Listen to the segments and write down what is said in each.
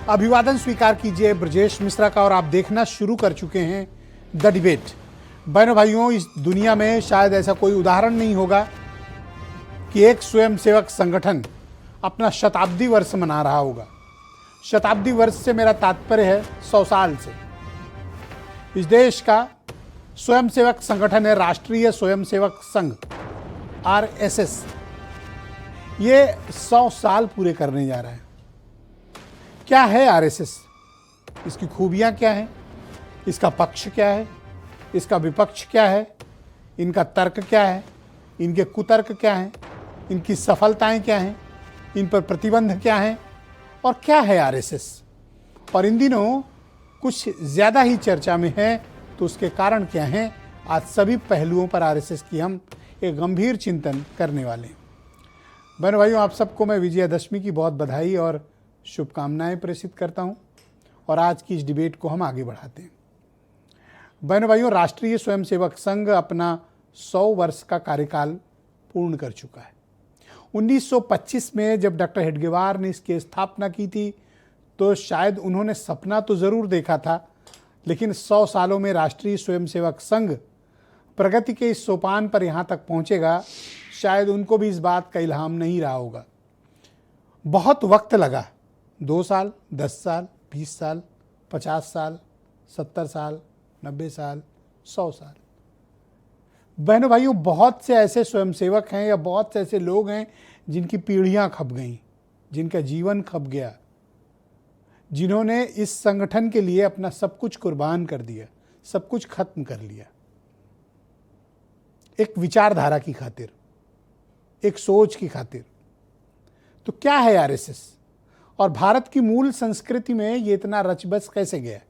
अभिवादन स्वीकार कीजिए ब्रजेश मिश्रा का और आप देखना शुरू कर चुके हैं द डिबेट। बहनों भाइयों, इस दुनिया में शायद ऐसा कोई उदाहरण नहीं होगा कि एक स्वयंसेवक संगठन अपना शताब्दी वर्ष मना रहा होगा। शताब्दी वर्ष से मेरा तात्पर्य है 100 साल से। इस देश का स्वयंसेवक संगठन है राष्ट्रीय स्वयंसेवक संघ RSS। ये 100 साल पूरे करने जा रहा है। क्या है RSS? इसकी खूबियां क्या हैं? इसका पक्ष क्या है? इसका विपक्ष क्या है? इनका तर्क क्या है? इनके कुतर्क क्या हैं? इनकी सफलताएं क्या हैं? इन पर प्रतिबंध क्या हैं? और क्या है RSS? और इन दिनों कुछ ज़्यादा ही चर्चा में है, तो उसके कारण क्या हैं? आज सभी पहलुओं पर RSS की हम एक गंभीर चिंतन करने वाले हैं। बहनों भाइयों, आप सबको मैं विजयादशमी की बहुत बधाई और शुभकामनाएं प्रेषित करता हूं और आज की इस डिबेट को हम आगे बढ़ाते हैं। बहनों भाइयों, राष्ट्रीय स्वयंसेवक संघ अपना 100 वर्ष का कार्यकाल पूर्ण कर चुका है। 1925 में जब डॉक्टर हेडगेवार ने इसकी स्थापना की थी, तो शायद उन्होंने सपना तो ज़रूर देखा था, लेकिन 100 सालों में राष्ट्रीय स्वयंसेवक संघ प्रगति के इस सोपान पर यहाँ तक पहुँचेगा, शायद उनको भी इस बात का इल्हाम नहीं रहा होगा। बहुत वक्त लगा, 2 साल, 10 साल, 20 साल, 50 साल, 70 साल, 90 साल, 100 साल। बहनों भाइयों, बहुत से ऐसे स्वयंसेवक हैं या बहुत से ऐसे लोग हैं जिनकी पीढ़ियां खप गईं, जिनका जीवन खप गया, जिन्होंने इस संगठन के लिए अपना सब कुछ कुर्बान कर दिया, सब कुछ खत्म कर लिया, एक विचारधारा की खातिर, एक सोच की खातिर। तो क्या है RSS? और भारत की मूल संस्कृति में ये इतना रचबस कैसे गया?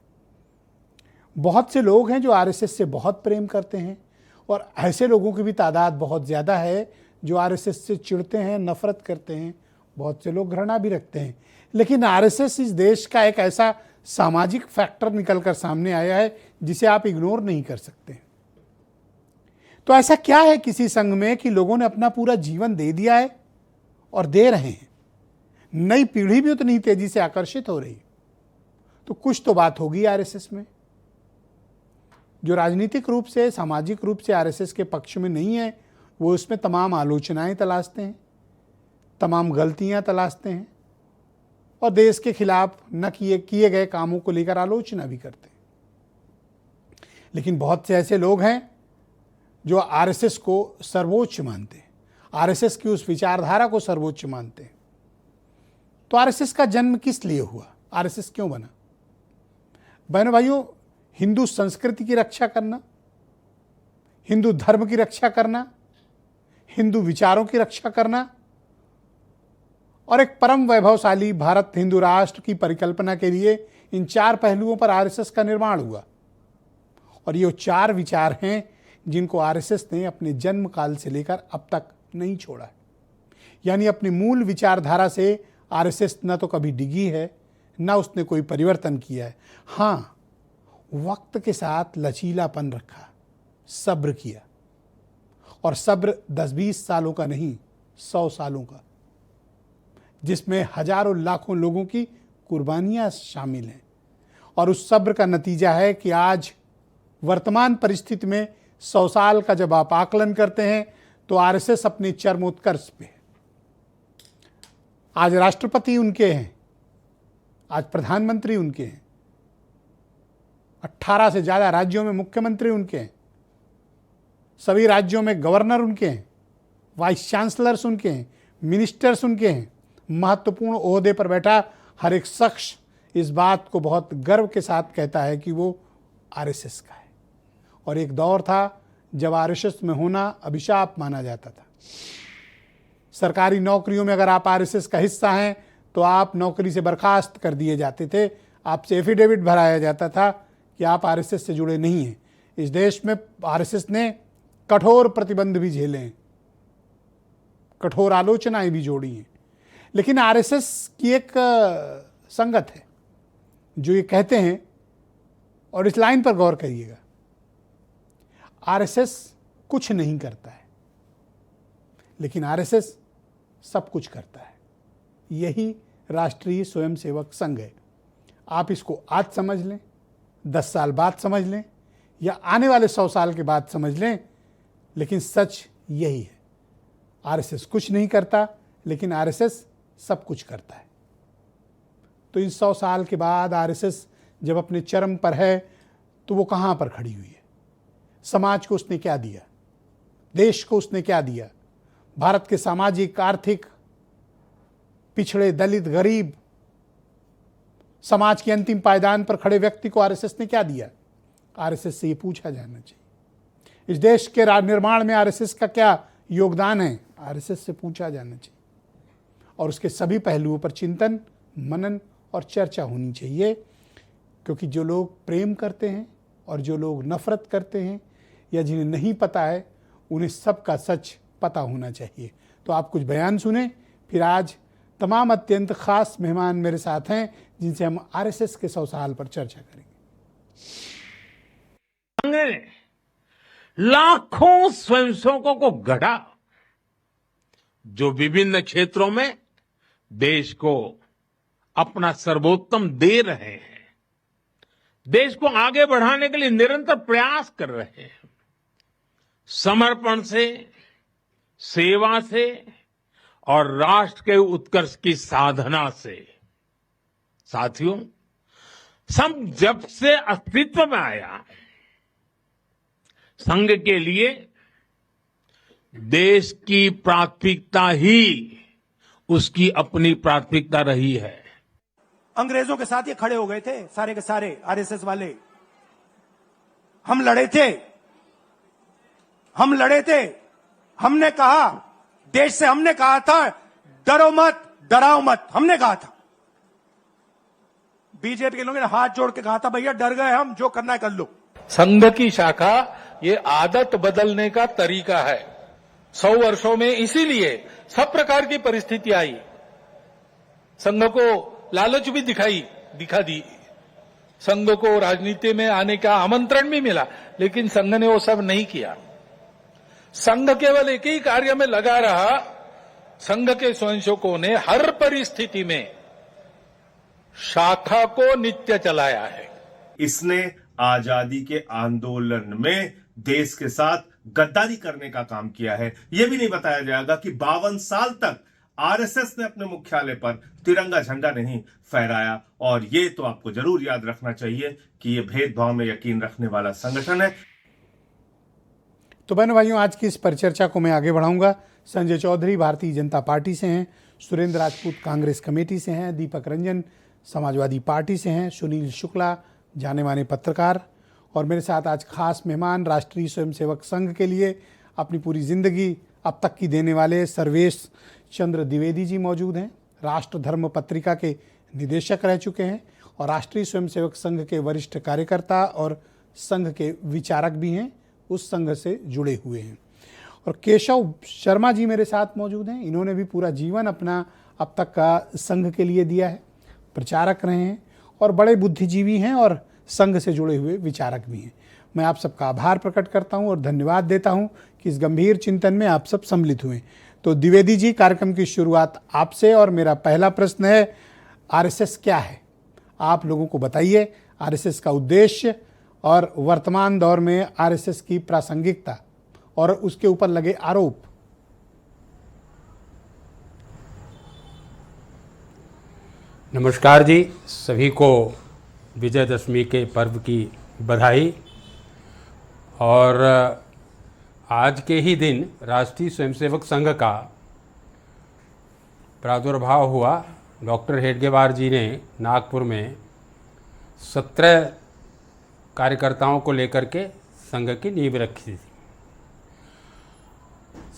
बहुत से लोग हैं जो RSS से बहुत प्रेम करते हैं और ऐसे लोगों की भी तादाद बहुत ज़्यादा है जो RSS से चिढ़ते हैं, नफरत करते हैं। बहुत से लोग घृणा भी रखते हैं। लेकिन RSS इस देश का एक ऐसा सामाजिक फैक्टर निकल कर सामने आया है जिसे आप इग्नोर नहीं कर सकते। तो ऐसा क्या है किसी संघ में कि लोगों ने अपना पूरा जीवन दे दिया है और दे रहे हैं? नई पीढ़ी भी उतनी तेजी से आकर्षित हो रही। तो कुछ तो बात होगी RSS में। जो राजनीतिक रूप से, सामाजिक रूप से RSS के पक्ष में नहीं है, वो उसमें तमाम आलोचनाएं तलाशते हैं, तमाम गलतियां तलाशते हैं और देश के खिलाफ न किए गए कामों को लेकर आलोचना भी करते हैं। लेकिन बहुत से ऐसे लोग हैं जो RSS को सर्वोच्च मानते हैं, RSS की उस विचारधारा को सर्वोच्च मानते हैं। तो RSS का जन्म किस लिए हुआ? RSS क्यों बना? बहनों भाइयों, हिंदू संस्कृति की रक्षा करना, हिंदू धर्म की रक्षा करना, हिंदू विचारों की रक्षा करना और एक परम वैभवशाली भारत हिंदू राष्ट्र की परिकल्पना के लिए इन 4 पहलुओं पर RSS का निर्माण हुआ। और ये 4 विचार हैं जिनको RSS ने अपने जन्म काल से लेकर अब तक नहीं छोड़ा है। यानी अपनी मूल विचारधारा से RSS न तो कभी डिगी है, न उसने कोई परिवर्तन किया है। हाँ, वक्त के साथ लचीलापन रखा, सब्र किया, और सब्र 10-20 सालों का नहीं, 100 सालों का, जिसमें हजारों लाखों लोगों की कुर्बानियां शामिल हैं। और उस सब्र का नतीजा है कि आज वर्तमान परिस्थिति में 100 साल का जब आप आकलन करते हैं तो RSS अपने चरमोत्कर्ष पे है। आज राष्ट्रपति उनके हैं, आज प्रधानमंत्री उनके हैं, 18 से ज़्यादा राज्यों में मुख्यमंत्री उनके हैं, सभी राज्यों में गवर्नर उनके हैं, वाइस चांसलर्स उनके हैं, मिनिस्टर्स उनके हैं। महत्वपूर्ण ओहदे पर बैठा हर एक शख्स इस बात को बहुत गर्व के साथ कहता है कि वो RSS का है। और एक दौर था जब RSS में होना अभिशाप माना जाता था। सरकारी नौकरियों में अगर आप RSS का हिस्सा हैं तो आप नौकरी से बर्खास्त कर दिए जाते थे। आपसे एफिडेविट भराया जाता था कि आप RSS से जुड़े नहीं हैं। इस देश में RSS ने कठोर प्रतिबंध भी झेले हैं, कठोर आलोचनाएं भी जोड़ी हैं। लेकिन RSS की एक संगत है जो ये कहते हैं, और इस लाइन पर गौर करिएगा, RSS कुछ नहीं करता है, लेकिन RSS सब कुछ करता है। यही राष्ट्रीय स्वयंसेवक संघ है। आप इसको आज समझ लें, 10 साल बाद समझ लें, या आने वाले 100 साल के बाद समझ लें, लेकिन सच यही है, आरएसएस कुछ नहीं करता, लेकिन आरएसएस सब कुछ करता है। तो इन 100 साल के बाद आरएसएस जब अपने चरम पर है तो वो कहाँ पर खड़ी हुई है? समाज को उसने क्या दिया? देश को उसने क्या दिया? भारत के सामाजिक, आर्थिक, पिछड़े, दलित, गरीब, समाज के अंतिम पायदान पर खड़े व्यक्ति को आरएसएस ने क्या दिया? आरएसएस से ये पूछा जाना चाहिए। इस देश के निर्माण में आरएसएस का क्या योगदान है? आरएसएस से पूछा जाना चाहिए। और उसके सभी पहलुओं पर चिंतन, मनन और चर्चा होनी चाहिए, क्योंकि जो लोग प्रेम करते हैं और जो लोग नफरत करते हैं या जिन्हें नहीं पता है, उन्हें सबका सच पता होना चाहिए। तो आप कुछ बयान सुने, फिर आज तमाम अत्यंत खास मेहमान मेरे साथ हैं जिनसे हम आरएसएस के 100 साल पर चर्चा करेंगे। लाखों स्वयंसेवकों को गढ़ा, जो विभिन्न क्षेत्रों में देश को अपना सर्वोत्तम दे रहे हैं, देश को आगे बढ़ाने के लिए निरंतर प्रयास कर रहे हैं। समर्पण से, सेवा से और राष्ट्र के उत्कर्ष की साधना से। साथियों, संघ जब से अस्तित्व में आया, संघ के लिए देश की प्राथमिकता ही उसकी अपनी प्राथमिकता रही है। अंग्रेजों के साथ ये खड़े हो गए थे, सारे के सारे आरएसएस वाले। हम लड़े थे, हमने कहा, देश से हमने कहा था डरो मत, डराओ मत, हमने कहा था। बीजेपी के लोगों ने हाथ जोड़ के कहा था भैया डर गए हम, जो करना है कर लो। संघ की शाखा ये आदत बदलने का तरीका है। 100 वर्षों में इसीलिए सब प्रकार की परिस्थिति आई, संघ को लालच भी दिखा दी, संघ को राजनीति में आने का आमंत्रण भी मिला, लेकिन संघ ने वो सब नहीं किया। संघ केवल एक ही कार्य में लगा रहा। संघ के स्वयंसेवकों ने हर परिस्थिति में शाखा को नित्य चलाया है। इसने आजादी के आंदोलन में देश के साथ गद्दारी करने का काम किया है। यह भी नहीं बताया जाएगा कि 52 साल तक आरएसएस ने अपने मुख्यालय पर तिरंगा झंडा नहीं फहराया। और ये तो आपको जरूर याद रखना चाहिए कि यह भेदभाव में यकीन रखने वाला संगठन है। तो बहनों भाइयों, आज की इस परिचर्चा को मैं आगे बढ़ाऊंगा। संजय चौधरी भारतीय जनता पार्टी से हैं, सुरेंद्र राजपूत कांग्रेस कमेटी से हैं, दीपक रंजन समाजवादी पार्टी से हैं, सुनील शुक्ला जाने माने पत्रकार, और मेरे साथ आज खास मेहमान राष्ट्रीय स्वयंसेवक संघ के लिए अपनी पूरी जिंदगी अब तक की देने वाले सर्वेश चंद्र द्विवेदी जी मौजूद हैं। राष्ट्र धर्म पत्रिका के निदेशक रह चुके हैं और राष्ट्रीय स्वयंसेवक संघ के वरिष्ठ कार्यकर्ता और संघ के विचारक भी हैं, उस संघ से जुड़े हुए हैं। और केशव शर्मा जी मेरे साथ मौजूद हैं। इन्होंने भी पूरा जीवन अपना अब तक का संघ के लिए दिया है, प्रचारक रहे हैं और बड़े बुद्धिजीवी हैं और संघ से जुड़े हुए विचारक भी हैं। मैं आप सबका आभार प्रकट करता हूं और धन्यवाद देता हूं कि इस गंभीर चिंतन में आप सब सम्मिलित हुए। तो द्विवेदी जी, कार्यक्रम की शुरुआत आपसे, और मेरा पहला प्रश्न है, आरएसएस क्या है? आप लोगों को बताइए आरएसएस का उद्देश्य और वर्तमान दौर में आरएसएस की प्रासंगिकता और उसके ऊपर लगे आरोप। नमस्कार जी, सभी को विजयदशमी के पर्व की बधाई। और आज के ही दिन राष्ट्रीय स्वयंसेवक संघ का प्रादुर्भाव हुआ। डॉक्टर हेडगेवार जी ने नागपुर में 17 कार्यकर्ताओं को लेकर के संघ की नींव रखी थी।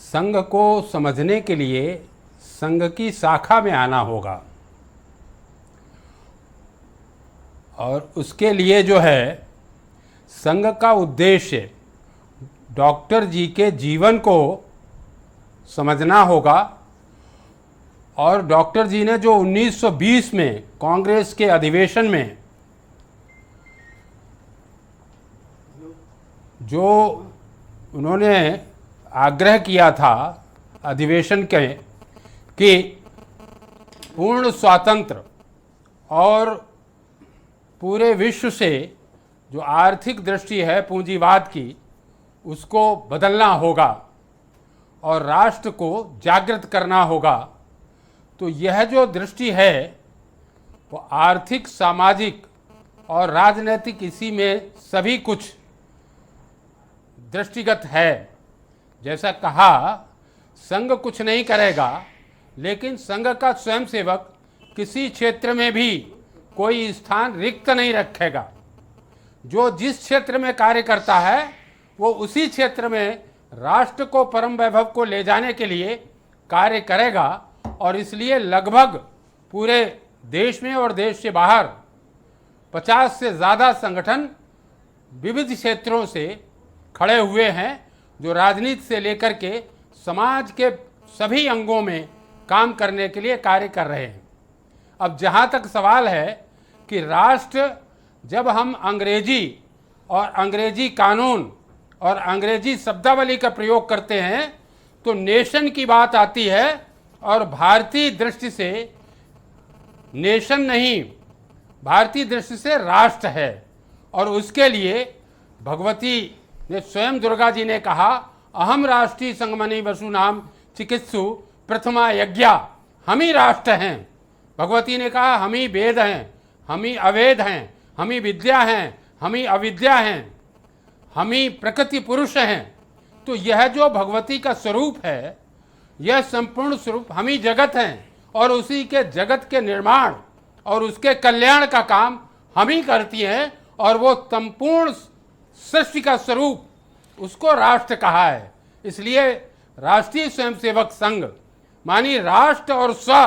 संघ को समझने के लिए संघ की शाखा में आना होगा और उसके लिए जो है संघ का उद्देश्य डॉक्टर जी के जीवन को समझना होगा। और डॉक्टर जी ने जो 1920 में कांग्रेस के अधिवेशन में जो उन्होंने आग्रह किया था अधिवेशन के कि पूर्ण स्वातंत्र और पूरे विश्व से जो आर्थिक दृष्टि है पूंजीवाद की, उसको बदलना होगा और राष्ट्र को जागृत करना होगा। तो यह जो दृष्टि है वो आर्थिक, सामाजिक और राजनीतिक, इसी में सभी कुछ दृष्टिगत है। जैसा कहा, संघ कुछ नहीं करेगा, लेकिन संघ का स्वयंसेवक किसी क्षेत्र में भी कोई स्थान रिक्त नहीं रखेगा। जो जिस क्षेत्र में कार्य करता है वो उसी क्षेत्र में राष्ट्र को, परम वैभव को ले जाने के लिए कार्य करेगा। और इसलिए लगभग पूरे देश में और देश से बाहर 50 से ज़्यादा संगठन विविध क्षेत्रों से खड़े हुए हैं, जो राजनीति से लेकर के समाज के सभी अंगों में काम करने के लिए कार्य कर रहे हैं। अब जहाँ तक सवाल है कि राष्ट्र, जब हम अंग्रेजी और अंग्रेजी कानून और अंग्रेजी शब्दावली का प्रयोग करते हैं तो नेशन की बात आती है, और भारतीय दृष्टि से नेशन नहीं, भारतीय दृष्टि से राष्ट्र है। और उसके लिए भगवती ने स्वयं, दुर्गा जी ने कहा, अहम राष्ट्रीय संगमनी वसुनाम चिकित्सु प्रथमा यज्ञा, हम ही राष्ट्र हैं। भगवती ने कहा हम ही वेद हैं, हम ही अवेद हैं, हम ही विद्या हैं, हम ही अविद्या हैं, हम ही प्रकृति पुरुष हैं। तो यह जो भगवती का स्वरूप है, यह संपूर्ण स्वरूप हम ही जगत हैं, और उसी के जगत के निर्माण और उसके कल्याण का काम हम ही करती हैं। और वो संपूर्ण सृष्टि का स्वरूप, उसको राष्ट्र कहा है। इसलिए राष्ट्रीय स्वयंसेवक संघ मानी राष्ट्र और स्व,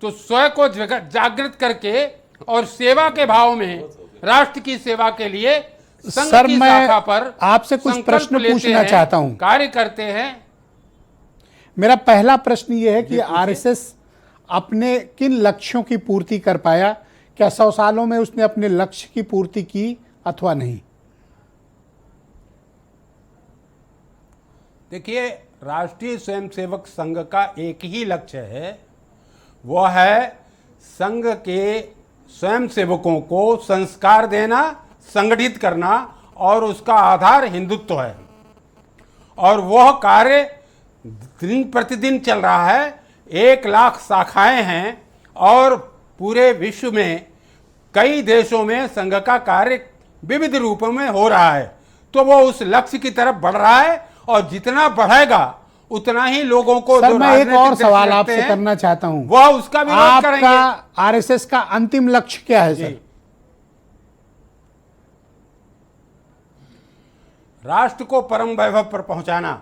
तो स्व को जागृत करके और सेवा के भाव में राष्ट्र की सेवा के लिए संघ सर, की मैं शाखा पर आपसे कुछ संकल्प प्रश्न लेते पूछना हैं, चाहता हूं। कार्य करते हैं। मेरा पहला प्रश्न यह है कि आरएसएस अपने किन लक्ष्यों की पूर्ति कर पाया? क्या 100 सालों में उसने अपने लक्ष्य की पूर्ति की अथवा नहीं? देखिए, राष्ट्रीय स्वयंसेवक संघ का एक ही लक्ष्य है, वह है संघ के स्वयंसेवकों को संस्कार देना, संगठित करना, और उसका आधार हिंदुत्व है। और वह कार्य दिन प्रतिदिन चल रहा है। 1 लाख शाखाएं हैं और पूरे विश्व में कई देशों में संघ का कार्य विविध रूपों में हो रहा है। तो वो उस लक्ष्य की तरफ बढ़ रहा है, और जितना बढ़ेगा उतना ही लोगों को, सर, जो मैं एक राजनीतिक और दृष्टि सवाल रखते आपसे हैं, करना चाहता हूं। वह उसका विरोध करेंगे। आपका आरएसएस का अंतिम लक्ष्य क्या है सर? राष्ट्र को परम वैभव पर पहुंचाना।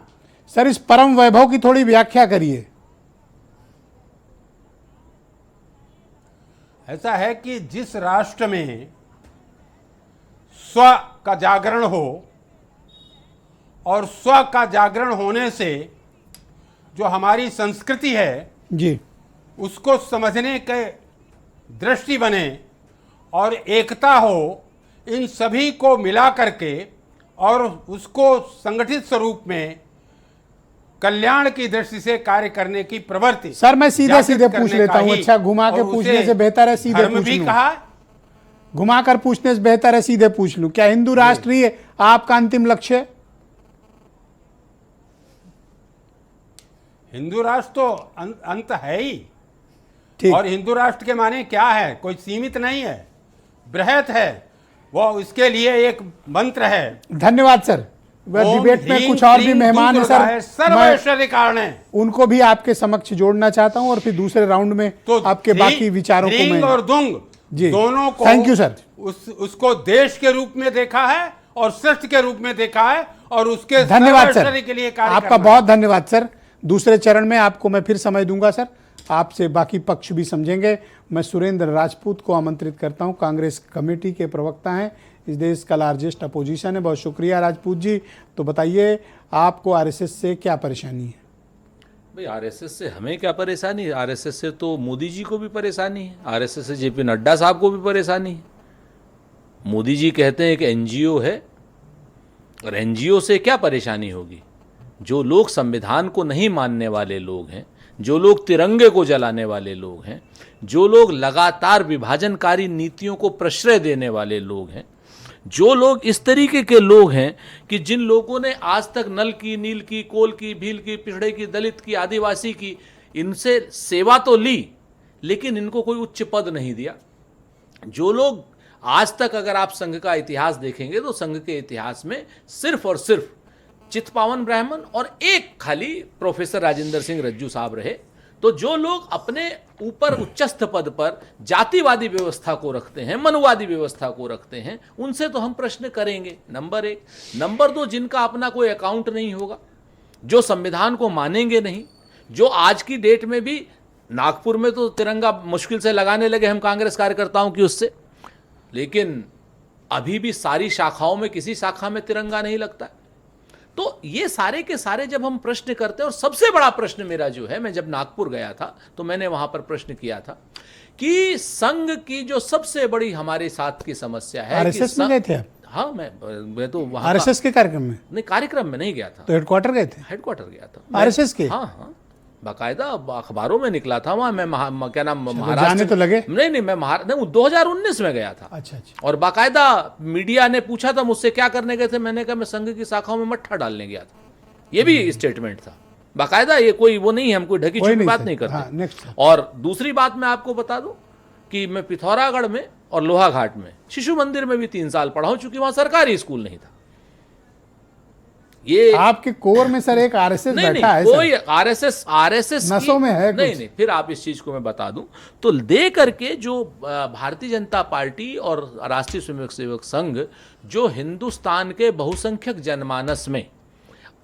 सर, इस परम वैभव की थोड़ी व्याख्या करिए। ऐसा है कि जिस राष्ट्र में स्व का जागरण हो, और स्व का जागरण होने से जो हमारी संस्कृति है जी, उसको समझने के दृष्टि बने और एकता हो, इन सभी को मिला करके और उसको संगठित स्वरूप में कल्याण की दृष्टि से कार्य करने की प्रवृत्ति। सर, मैं सीधे जागृत सीधे करने पूछ लेता का हूं। ही, अच्छा, घुमा के और पूछने उसे से बेहतर है सीधे धर्म पूछ भी लूं। कहा। घुमाकर पूछने से बेहतर है सीधे पूछ लूं। क्या हिंदू राष्ट्र ही आपका अंतिम लक्ष्य है? हिंदू राष्ट्र तो अंत है ही। ठीक। और हिंदू राष्ट्र के माने क्या है? कोई सीमित नहीं है, बृहत है। वो इसके लिए एक मंत्र है। धन्यवाद सर। डिबेट में कुछ और भी मेहमान हैं सर, सर्वैश्वर्य कारण है, उनको भी आपके समक्ष जोड़ना चाहता हूं, और फिर दूसरे राउंड में तो आपके बाकी विचारों को मैं। और दुंग जी, दोनों को, थैंक यू सर। उसको देश के रूप में देखा है और सृष्टि के रूप में देखा है, और उसके धन्यवाद सर, के लिए कार्य आपका करना। बहुत धन्यवाद सर। दूसरे चरण में आपको मैं फिर समय दूंगा सर, आपसे बाकी पक्ष भी समझेंगे। मैं सुरेंद्र राजपूत को आमंत्रित करता हूं, कांग्रेस कमेटी के प्रवक्ता हैं, इस देश का लार्जेस्ट अपोजिशन है। बहुत शुक्रिया राजपूत जी। तो बताइए, आपको आरएसएस से क्या परेशानी है? भाई, आरएसएस से हमें क्या परेशानी है? आरएसएस से तो मोदी जी को भी परेशानी है, आरएसएस से जेपी नड्डा साहब को भी परेशानी है। मोदी जी कहते हैं कि एनजीओ है, और एनजीओ से क्या परेशानी होगी? जो लोग संविधान को नहीं मानने वाले लोग हैं, जो लोग तिरंगे को जलाने वाले लोग हैं, जो लोग लगातार विभाजनकारी नीतियों को प्रश्रय देने वाले लोग हैं, जो लोग इस तरीके के लोग हैं कि जिन लोगों ने आज तक नल की, नील की, कोल की, भील की, पिछड़े की, दलित की, आदिवासी की, इनसे सेवा तो ली लेकिन इनको कोई उच्च पद नहीं दिया। जो लोग आज तक, अगर आप संघ का इतिहास देखेंगे तो संघ के इतिहास में सिर्फ और सिर्फ चित्पावन ब्राह्मण और एक खाली प्रोफेसर राजेंद्र सिंह रज्जू साहब रहे। तो जो लोग अपने ऊपर उच्चस्थ पद पर जातिवादी व्यवस्था को रखते हैं, मनुवादी व्यवस्था को रखते हैं, उनसे तो हम प्रश्न करेंगे, नंबर एक। नंबर दो, जिनका अपना कोई अकाउंट नहीं होगा, जो संविधान को मानेंगे नहीं, जो आज की डेट में भी नागपुर में तो तिरंगा मुश्किल से लगाने लगे हम कांग्रेस कार्यकर्ताओं की उससे, लेकिन अभी भी सारी शाखाओं में किसी शाखा में तिरंगा नहीं लगता है। तो ये सारे के सारे जब हम प्रश्न करते हैं, और सबसे बड़ा प्रश्न मेरा जो है, मैं जब नागपुर गया था तो मैंने वहां पर प्रश्न किया था कि संघ की जो सबसे बड़ी हमारे साथ की समस्या है, आरएसएस में गए थे आप? हाँ, मैं तो वहां आरएसएस के कार्यक्रम में? नहीं, कार्यक्रम में नहीं गया था। तो हेडक्वार्टर गए थे? हेडक्वार्टर गया था आरएसएस के? हाँ हाँ, बाकायदा अखबारों में निकला था वहां। मैं क्या नाम, जाने महाराष्ट्र तो लगे? नहीं, मैं नहीं, 2019 में गया था। अच्छा अच्छा। और बाकायदा मीडिया ने पूछा था मुझसे क्या करने गए थे, मैंने कहा मैं संघ की शाखाओं में मट्ठा डालने गया था। ये भी स्टेटमेंट था बाकायदा, ये कोई वो नहीं है, हम कोई ढकी छुपी बात नहीं करते। हाँ, और दूसरी बात मैं आपको बता दूं कि मैं पिथौरागढ़ में और लोहाघाट में शिशु मंदिर में भी 3 साल पढ़ा हूं, चूंकि वहां सरकारी स्कूल नहीं था। ये आपके कोर में सर एक आरएसएस बैठा है, कोई आरएसएस नसों में है नहीं कुछ। नहीं, फिर आप इस चीज को मैं बता दूं तो दे करके जो भारतीय जनता पार्टी और राष्ट्रीय स्वयंसेवक संघ जो हिंदुस्तान के बहुसंख्यक जनमानस में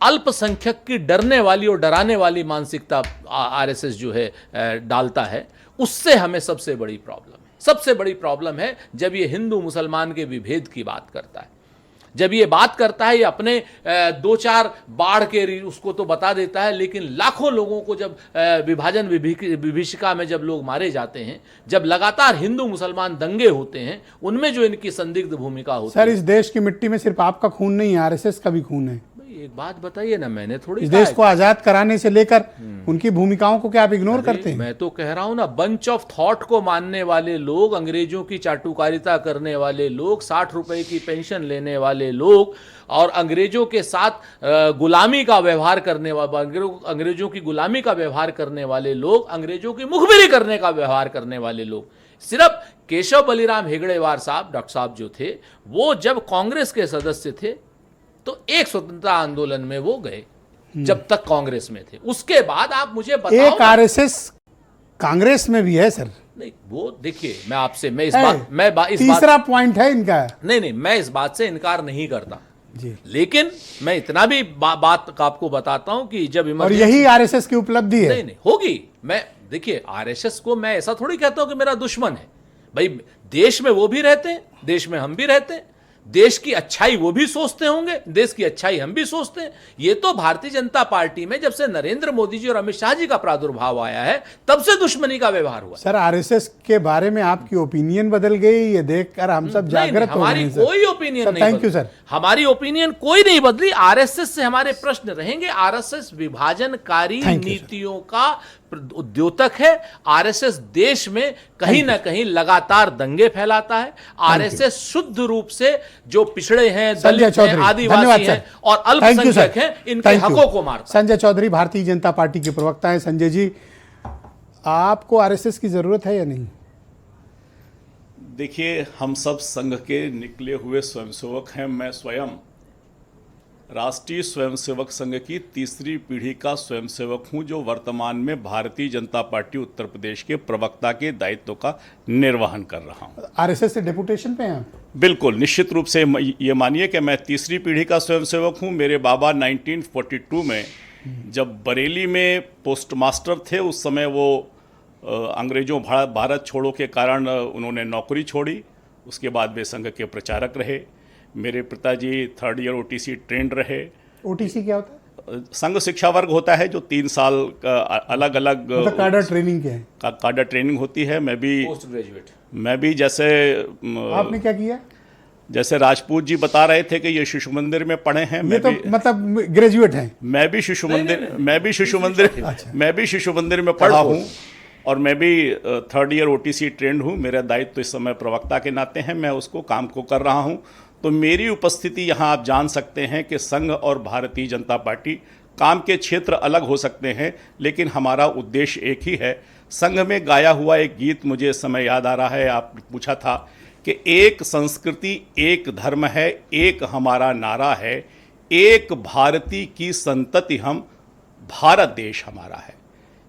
अल्पसंख्यक की डरने वाली और डराने वाली मानसिकता आरएसएस जो है डालता है, उससे हमें सबसे बड़ी प्रॉब्लम है। सबसे बड़ी प्रॉब्लम है जब ये हिंदू मुसलमान के विभेद की बात करता है, जब ये बात करता है, ये अपने 2-4 बाढ़ के उसको तो बता देता है, लेकिन लाखों लोगों को जब विभाजन विभीषिका में जब लोग मारे जाते हैं, जब लगातार हिंदू मुसलमान दंगे होते हैं, उनमें जो इनकी संदिग्ध भूमिका होती है। सर, इस देश की मिट्टी में सिर्फ आपका खून नहीं है, आरएसएस का भी खून है। एक बात बताइए ना, मैंने थोड़ी इस देश को आजाद कराने से लेकर उनकी भूमिकाओं को क्या आप इग्नोर करते हैं? मैं तो कह रहा हूं ना, बंच ऑफ थॉट को मानने वाले लोग, अंग्रेजों की चाटुकारिता करने वाले लोग, 60 रुपए की पेंशन लेने वाले लोग और अंग्रेजों के साथ गुलामी का व्यवहार करने वाले, अंग्रेजों की गुलामी का व्यवहार करने वाले लोग, अंग्रेजों की मुखबिरी करने का व्यवहार करने वाले लोग, सिर्फ केशव बलिराम हेगड़ेवार साहब, डॉक्टर साहब जो थे, वो जब कांग्रेस के सदस्य थे तो एक स्वतंत्रता आंदोलन में वो गए जब तक कांग्रेस में थे। उसके बाद आप मुझे बताओ, एक आरएसएस कांग्रेस में भी है सर। नहीं, वो देखिए, मैं इस तीसरा पॉइंट है इनका। नहीं, मैं इस बात से इनकार नहीं करता जी, लेकिन मैं इतना भी बात आपको बताता हूं कि जब और यही आरएसएस की उपलब्धि है। नहीं होगी। मैं देखिए, आरएसएस को मैं ऐसा थोड़ी कहता हूं कि मेरा दुश्मन है भाई। देश में वो भी रहते हैं, देश में हम भी रहते हैं, देश की अच्छाई वो भी सोचते होंगे, देश की अच्छाई हम भी सोचते हैं। ये तो भारतीय जनता पार्टी में जब से नरेंद्र मोदी जी और अमित शाह जी का प्रादुर्भाव आया है, तब से दुश्मनी का व्यवहार हुआ। सर, आरएसएस के बारे में आपकी ओपिनियन बदल गई, ये देखकर हम सब जागृत हो गए। हमारी कोई ओपिनियन नहीं, थैंक यू सर। हमारी ओपिनियन कोई नहीं बदली। आरएसएस से हमारे प्रश्न रहेंगे। आरएसएस विभाजनकारी नीतियों का उद्योतक है। आरएसएस देश में कहीं ना कहीं लगातार दंगे फैलाता है। आरएसएस शुद्ध रूप से जो पिछड़े हैं, दलित हैं, आदिवासी हैं और अल्पसंख्यक हैं, इनके हकों को मारता है। संजय चौधरी भारतीय जनता पार्टी के प्रवक्ता हैं। संजय जी, आपको आरएसएस की जरूरत है या नहीं? देखिए, हम सब संघ के निकले हुए स्वयंसेवक हैं। मैं स्वयं राष्ट्रीय स्वयंसेवक संघ की तीसरी पीढ़ी का स्वयंसेवक हूं, जो वर्तमान में भारतीय जनता पार्टी उत्तर प्रदेश के प्रवक्ता के दायित्व का निर्वहन कर रहा हूं। आरएसएस से डेपुटेशन पे हैं? बिल्कुल, निश्चित रूप से ये मानिए कि मैं तीसरी पीढ़ी का स्वयंसेवक हूं। मेरे बाबा 1942 में जब बरेली में पोस्ट मास्टर थे, उस समय वो अंग्रेजों भारत छोड़ो के कारण उन्होंने नौकरी छोड़ी। उसके बाद वे संघ के प्रचारक रहे। मेरे पिताजी 3rd ईयर ओटीसी ट्रेंड रहे। ओटीसी क्या होता है? संघ शिक्षा वर्ग होता है जो 3 साल का अलग अलग काडर ट्रेनिंग के हैं। काडर ट्रेनिंग होती है। मैं भी पोस्ट ग्रेजुएट। मैं भी जैसे आपने क्या किया? जैसे राजपूत जी बता रहे थे कि ये शिशु मंदिर में पढ़े हैं, ये तो मतलब ग्रेजुएट हैं। मैं भी शिशु मंदिर में पढ़ा हूँ और मैं भी 3rd ईयर OTC ट्रेंड हूँ। मेरा दायित्व तो इस समय प्रवक्ता के नाते हैं, मैं उसको काम को कर रहा हूँ। तो मेरी उपस्थिति यहाँ आप जान सकते हैं कि संघ और भारतीय जनता पार्टी काम के क्षेत्र अलग हो सकते हैं, लेकिन हमारा उद्देश्य एक ही है। संघ में गाया हुआ एक गीत मुझे इस समय याद आ रहा है, आपने पूछा था कि एक संस्कृति एक धर्म है, एक हमारा नारा है, एक भारती की संतति हम, भारत देश हमारा है।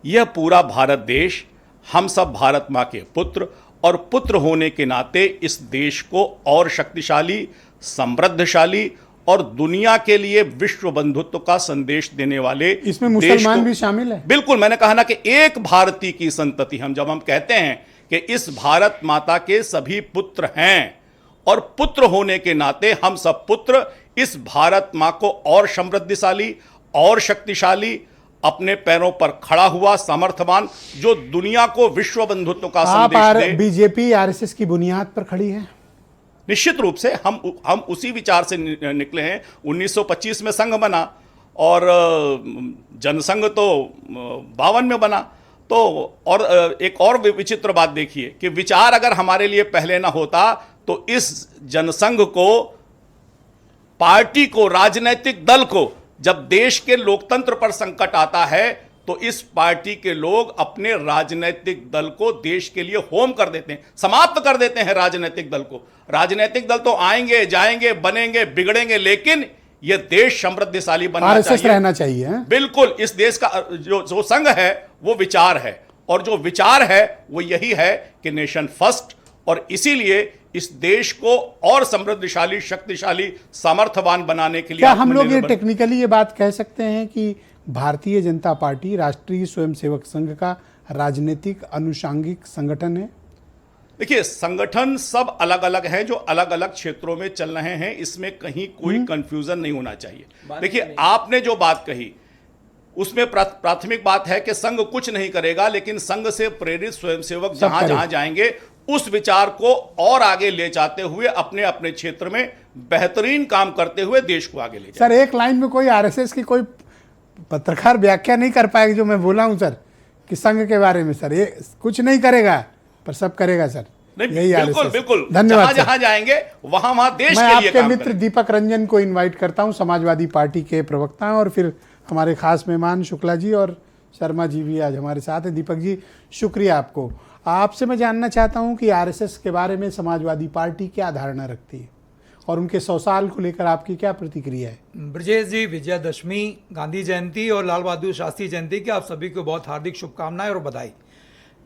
यह पूरा भारत देश, हम सब भारत माँ के पुत्र, और पुत्र होने के नाते इस देश को और शक्तिशाली, समृद्धशाली और दुनिया के लिए विश्व बंधुत्व का संदेश देने वाले, इसमें मुसलमान भी शामिल है। बिल्कुल, मैंने कहा ना कि एक भारती की संतति हम, जब हम कहते हैं कि इस भारत माता के सभी पुत्र हैं और पुत्र होने के नाते हम सब पुत्र इस भारत माँ को और समृद्धशाली और शक्तिशाली, अपने पैरों पर खड़ा हुआ सामर्थ्यवान, जो दुनिया को विश्व बंधुत्व का संदेश दे। बीजेपी RSS की बुनियाद पर खड़ी है। निश्चित रूप से हम उसी विचार से निकले हैं। 1925 में संघ बना और जनसंघ तो 52 में बना। तो और एक और विचित्र बात देखिए कि विचार अगर हमारे लिए पहले ना होता तो इस जनसंघ को, पार्टी को, राजनीतिक दल को, जब देश के लोकतंत्र पर संकट आता है तो इस पार्टी के लोग अपने राजनीतिक दल को देश के लिए होम कर देते हैं, समाप्त कर देते हैं राजनीतिक दल को। राजनीतिक दल तो आएंगे जाएंगे, बनेंगे बिगड़ेंगे, लेकिन यह देश समृद्धशाली बनना चाहिए, रहना चाहिए। बिल्कुल। इस देश का जो संघ है वो विचार है, और जो विचार है वो यही है कि नेशन फर्स्ट, और इसीलिए इस देश को और समृद्धशाली, शक्तिशाली, सामर्थ्यवान बनाने के लिए क्या हम लोग ये टेक्निकली ये बात कह सकते हैं कि भारतीय जनता पार्टी राष्ट्रीय स्वयंसेवक संघ का राजनीतिक अनुषांगिक संगठन है? देखिए, संगठन सब अलग अलग हैं जो अलग अलग क्षेत्रों में चल रहे हैं, इसमें कहीं कोई कंफ्यूजन नहीं होना चाहिए। देखिए, आपने जो बात कही उसमें प्राथमिक बात है कि संघ कुछ नहीं करेगा, लेकिन संघ से प्रेरित स्वयंसेवक जहां जहां जाएंगे उस विचार को और आगे ले जाते हुए अपने अपने क्षेत्र में बेहतरीन काम करते हुए देश को आगे ले जाएंगे। सर, एक लाइन में कोई RSS की कोई पत्रकार व्याख्या नहीं कर पाएगा जो मैं बोला हूं सर कि संघ के बारे में। सर, ये कुछ नहीं करेगा पर सब करेगा सर। नहीं, बिल्कुल बिल्कुल, धन्यवाद। जहां जाएंगे वहां देश मैं के लिए आपके मित्र दीपक रंजन को इनवाइट करता हूं, समाजवादी पार्टी के प्रवक्ता हैं, और फिर हमारे खास मेहमान शुक्ला जी और शर्मा जी भी आज हमारे साथ हैं। दीपक जी, शुक्रिया आपको। आपसे मैं जानना चाहता हूं कि RSS के बारे में समाजवादी पार्टी क्या धारणा रखती है और उनके 100 साल को लेकर आपकी क्या प्रतिक्रिया है? ब्रजेश जी, विजयादशमी, गांधी जयंती और लाल बहादुर शास्त्री जयंती की आप सभी को बहुत हार्दिक शुभकामनाएं और बधाई।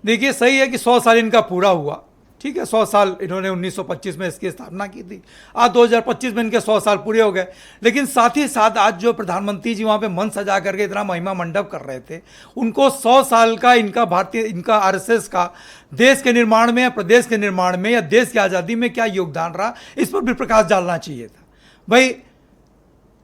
देखिए, सही है कि 100 साल इनका पूरा हुआ, ठीक है। 100 साल इन्होंने 1925 में इसकी स्थापना की थी, आज 2025 में इनके 100 साल पूरे हो गए। लेकिन साथ ही साथ आज जो प्रधानमंत्री जी वहाँ पे मंच सजा करके इतना महिमा मंडप कर रहे थे, उनको 100 साल का इनका RSS का देश के निर्माण में या प्रदेश के निर्माण में या देश की आज़ादी में क्या योगदान रहा, इस पर भी प्रकाश डालना चाहिए था। भाई,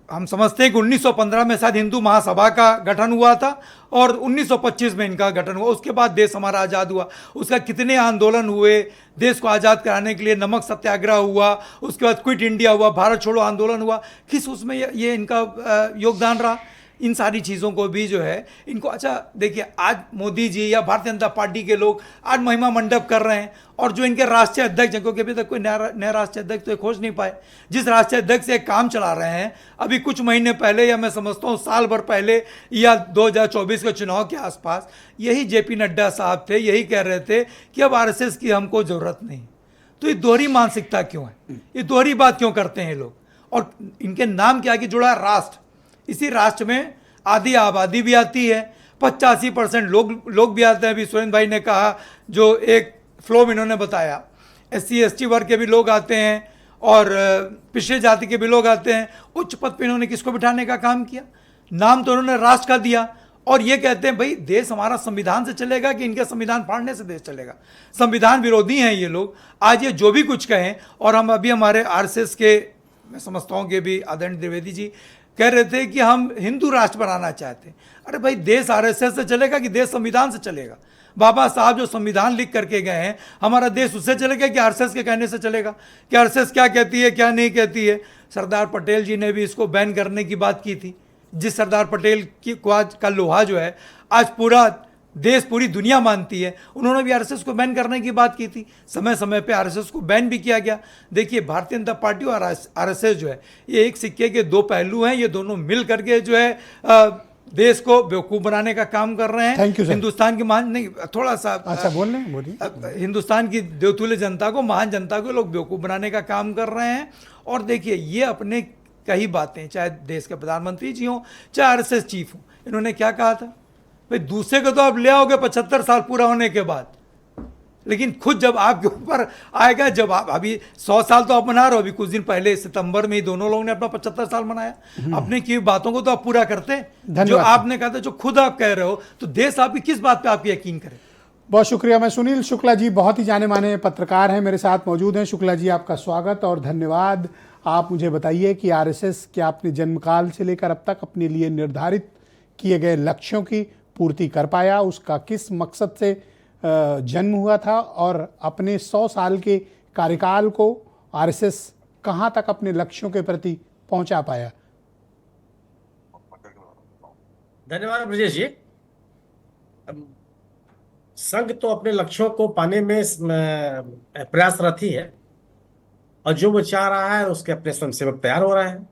हम समझते हैं कि 1915 में शायद हिंदू महासभा का गठन हुआ था और 1925 में इनका गठन हुआ। उसके बाद देश हमारा आज़ाद हुआ, उसका कितने आंदोलन हुए, देश को आज़ाद कराने के लिए नमक सत्याग्रह हुआ, उसके बाद क्विट इंडिया हुआ, भारत छोड़ो आंदोलन हुआ, किस उसमें ये इनका योगदान रहा। इन सारी चीज़ों को भी जो है इनको, अच्छा देखिए, आज मोदी जी या भारतीय जनता पार्टी के लोग आज महिमा मंडप कर रहे हैं, और जो इनके राष्ट्रीय अध्यक्ष हैं, क्योंकि अभी तक कोई नया राष्ट्रीय अध्यक्ष तो खोज नहीं पाए, जिस राष्ट्रीय अध्यक्ष से काम चला रहे हैं, अभी कुछ महीने पहले या मैं समझता हूँ साल भर पहले या 2024 के चुनाव के आसपास यही JP नड्डा साहब थे, यही कह रहे थे कि अब RSS की हमको ज़रूरत नहीं। तो ये दोहरी मानसिकता क्यों है, ये दोहरी बात क्यों करते हैं लोग? और इनके नाम के आगे जुड़ा राष्ट्र, इसी राष्ट्र में आधी आबादी भी आती है, 85% लोग भी आते हैं। अभी सुरेंद्र भाई ने कहा, जो एक फ्लो में इन्होंने बताया, SC ST वर्ग के भी लोग आते हैं और पिछड़े जाति के भी लोग आते हैं। उच्च पद पे इन्होंने किसको बिठाने का काम किया? नाम तो उन्होंने राष्ट्र का दिया, और ये कहते हैं भाई देश हमारा संविधान से चलेगा कि इनके संविधान फाड़ने से देश चलेगा। संविधान विरोधी हैं ये लोग। आज ये जो भी कुछ कहें, और हम अभी हमारे RSS के, मैं समझता हूँ कि भी आदरणीय द्विवेदी जी कह रहे थे कि हम हिंदू राष्ट्र बनाना चाहते हैं। अरे भाई, देश RSS से चलेगा कि देश संविधान से चलेगा? बाबा साहब जो संविधान लिख करके गए हैं, हमारा देश उससे चलेगा कि आरएसएस के कहने से चलेगा? कि आरएसएस क्या कहती है क्या नहीं कहती है? सरदार पटेल जी ने भी इसको बैन करने की बात की थी। जिस सरदार पटेल की को आज का लोहा जो है आज पूरा देश पूरी दुनिया मानती है, उन्होंने भी आरएसएस को बैन करने की बात की थी। समय समय पे आरएसएस को बैन भी किया गया। देखिए, भारतीय जनता पार्टी और आरएसएस जो है ये एक सिक्के के दो पहलू हैं। ये दोनों मिल करके जो है देश को बेवकूफ़ बनाने का काम कर रहे हैं। Thank you sir. हिंदुस्तान की महान नहीं, थोड़ा सा अच्छा बोलिए। हिंदुस्तान की देवतुल्य जनता को, महान जनता को लोग बेवकूफ़ बनाने का काम कर रहे हैं। और देखिए, ये अपने कई बातें, चाहे देश के प्रधानमंत्री जी हों, चाहे आरएसएस चीफ हों, इन्होंने क्या कहा था? भाई दूसरे को तो आप ले आओगे 75 साल पूरा होने के बाद, लेकिन खुद जब आपके ऊपर आएगा, जब आप अभी 100 साल तो आप मना रहे हो, अभी कुछ दिन पहले सितंबर में ही दोनों लोगों ने अपना 75 साल मनाया। अपने की बातों को तो आप पूरा करते, जो आपने कहा था, जो खुद आप कह रहे हो, तो देश आपकी किस बात पे आपकी यकीन करे? बहुत शुक्रिया। मैं सुनील शुक्ला जी, बहुत ही जाने माने पत्रकार हैं, मेरे साथ मौजूद हैं। शुक्ला जी, आपका स्वागत और धन्यवाद। आप मुझे बताइए कि आरएसएस क्या अपने जन्मकाल से लेकर अब तक अपने लिए निर्धारित किए गए लक्ष्यों की पूर्ति कर पाया? उसका किस मकसद से जन्म हुआ था? और अपने 100 साल के कार्यकाल को आरएसएस कहां तक अपने लक्ष्यों के प्रति पहुंचा पाया? धन्यवाद ब्रजेश जी। संघ तो अपने लक्ष्यों को पाने में प्रयासरत ही है, और जो वो चाह रहा है उसके अपने स्वयंसेवक तैयार हो रहे हैं।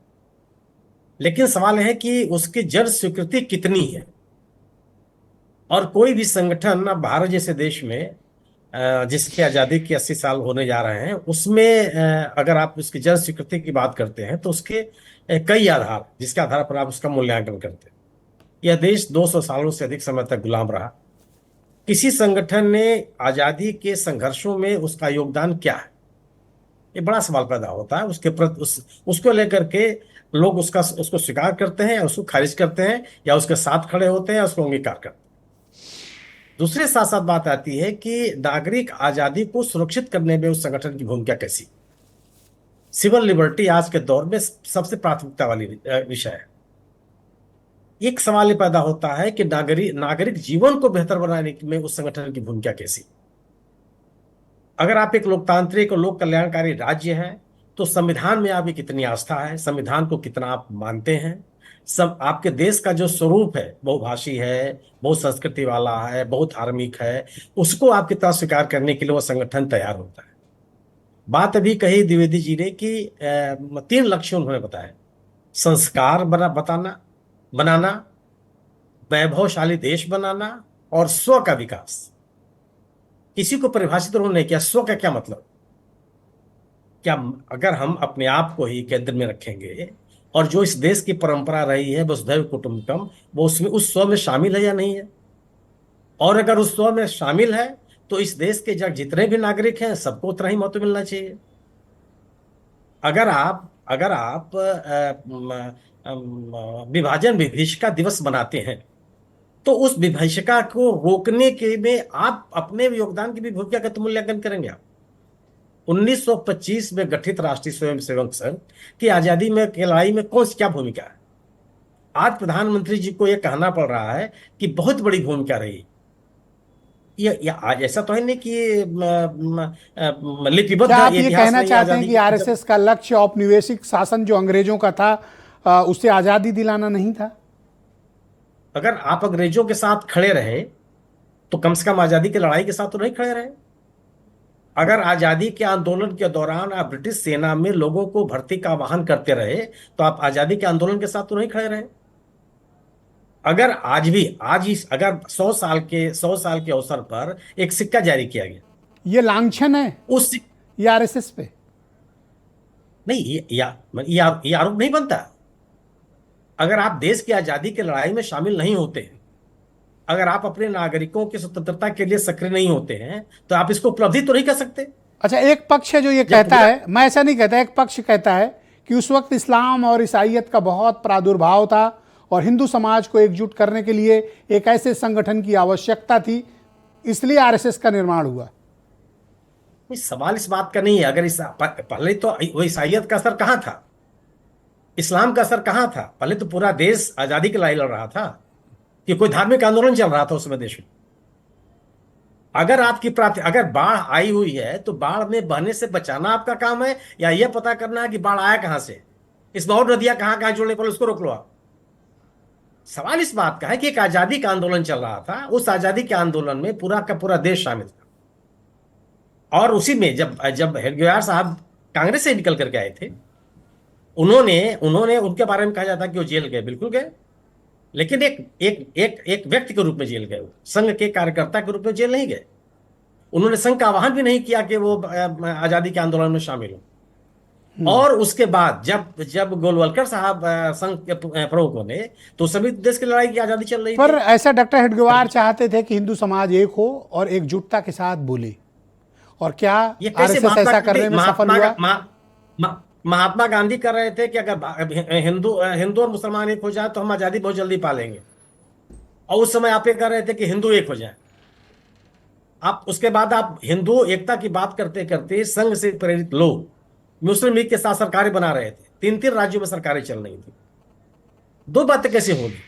लेकिन सवाल है कि उसकी जन स्वीकृति कितनी है। और कोई भी संगठन भारत जैसे देश में जिसकी आज़ादी के 80 साल होने जा रहे हैं, उसमें अगर आप उसकी जन स्वीकृति की बात करते हैं तो उसके कई आधार, जिसके आधार पर आप उसका मूल्यांकन करते हैं। यह देश 200 सालों से अधिक समय तक गुलाम रहा। किसी संगठन ने आज़ादी के संघर्षों में उसका योगदान क्या है, ये बड़ा सवाल पैदा होता है। उसके प्रति उसको लेकर के लोग उसको स्वीकार करते हैं या उसको खारिज करते हैं, या उसके साथ खड़े होते हैं या उसको अंगीकार करते हैं। दूसरे साथ साथ बात आती है कि नागरिक आजादी को सुरक्षित करने में उस संगठन की भूमिका कैसी। सिविल लिबर्टी आज के दौर में सबसे प्राथमिकता वाली विषय है। एक सवाल ये पैदा होता है कि नागरिक जीवन को बेहतर बनाने में उस संगठन की भूमिका कैसी। अगर आप एक लोकतांत्रिक और लोक कल्याणकारी राज्य हैं तो संविधान में आपकी कितनी आस्था है, संविधान को कितना आप मानते हैं। सब आपके देश का जो स्वरूप है, बहुभाषी है, बहुत संस्कृति वाला है, बहुत धार्मिक है, उसको आपकी तरह स्वीकार करने के लिए वो संगठन तैयार होता है। बात अभी कही द्विवेदी जी ने कि 3 लक्ष्य उन्होंने बताए: संस्कार बनाना, वैभवशाली देश बनाना और स्व का विकास। किसी को परिभाषित उन्होंने किया स्व का क्या मतलब। क्या अगर हम अपने आप को ही केंद्र में रखेंगे और जो इस देश की परंपरा रही है वसुधैव कुटुंबकम, वो उसमें उस स्व में शामिल है या नहीं है? और अगर उस स्व में शामिल है तो इस देश के जितने भी नागरिक हैं सबको उतना ही महत्व मिलना चाहिए। अगर आप विभाजन विभीषिका दिवस बनाते हैं तो उस विभीषिका को रोकने के में आप अपने योगदान की भी भूमिका का तो मूल्यांकन करेंगे आप। 1925 में गठित राष्ट्रीय स्वयंसेवक संघ की आजादी में की लड़ाई में कौन सी क्या भूमिका है? आज प्रधानमंत्री जी को यह कहना पड़ रहा है कि बहुत बड़ी भूमिका रही। ये आज ऐसा तो है नहीं कि लिपिबद्ध। क्या आप ये कहना चाहते हैं कि आरएसएस का लक्ष्य औपनिवेशिक शासन जो अंग्रेजों का था उससे आजादी दिलाना नहीं था? अगर आप अंग्रेजों के साथ खड़े रहे तो कम से कम आजादी की लड़ाई के साथ तो नहीं खड़े रहे। अगर आजादी के आंदोलन के दौरान आप ब्रिटिश सेना में लोगों को भर्ती का आह्वान करते रहे तो आप आजादी के आंदोलन के साथ तो नहीं खड़े रहे। अगर अगर 100 साल के अवसर पर एक सिक्का जारी किया गया, ये लांछन है उस ये आरएसएस पे नहीं, ये आरोप नहीं बनता। अगर आप देश की आजादी की लड़ाई में शामिल नहीं होते हैं, अगर आप अपने नागरिकों की स्वतंत्रता के लिए सक्रिय नहीं होते हैं, तो आप इसको उपलब्धि तो नहीं कर सकते। अच्छा, एक पक्ष है जो ये कहता है, मैं ऐसा नहीं कहता, एक पक्ष कहता है कि उस वक्त इस्लाम और ईसाईयत का बहुत प्रादुर्भाव था और हिंदू समाज को एकजुट करने के लिए एक ऐसे संगठन की आवश्यकता थी, इसलिए आरएसएस का निर्माण हुआ। सवाल इस बात का नहीं है। अगर पहले तो वो ईसाईयत का असर कहाँ था, इस्लाम का असर कहाँ था? पहले तो पूरा देश आजादी की लड़ाई लड़ रहा था कि कोई धार्मिक आंदोलन चल रहा था उस समय देश में। अगर आपकी प्राप्ति, अगर बाढ़ आई हुई है तो बाढ़ में बहने से बचाना आपका काम है, या यह पता करना है कि बाढ़ आया कहां से, इसमें और नदियां कहां कहां जोड़ने पर उसको रोक लो आप। सवाल इस बात का है कि एक आजादी का आंदोलन चल रहा था, उस आजादी के आंदोलन में पूरा का पूरा देश शामिल था, और उसी में जब जब हेडगेवार साहब कांग्रेस से निकल करके आए थे, उन्होंने उन्होंने उनके बारे में कहा जाता कि वो जेल गए, बिल्कुल गए, लेकिन एक एक एक एक व्यक्ति के रूप में जेल गए, संघ के कार्यकर्ता के रूप में जेल नहीं गए। उन्होंने संघ का आह्वान भी नहीं किया कि वो आजादी के आंदोलन में शामिल हो। और उसके बाद जब जब गोलवलकर साहब संघ के प्रमुख बने तो सभी देश की लड़ाई की आजादी चल रही थी। पर ऐसा डॉक्टर हेडगेवार चाहते थे कि हिंदू समाज एक हो और एकजुटता के साथ बोले, और क्या आरएसएस ऐसा करने में सफल हुआ? महात्मा गांधी कर रहे थे कि अगर हिंदू और मुसलमान एक हो जाए तो हम आजादी बहुत जल्दी पालेंगे, और उस समय आप ये कर रहे थे कि हिंदू एक हो जाए। आप उसके बाद आप हिंदू एकता की बात करते करते संघ से प्रेरित लोग मुस्लिम लीग के साथ सरकारें बना रहे थे, 3 राज्यों में सरकारें चल रही थी। दो बातें कैसे होगी?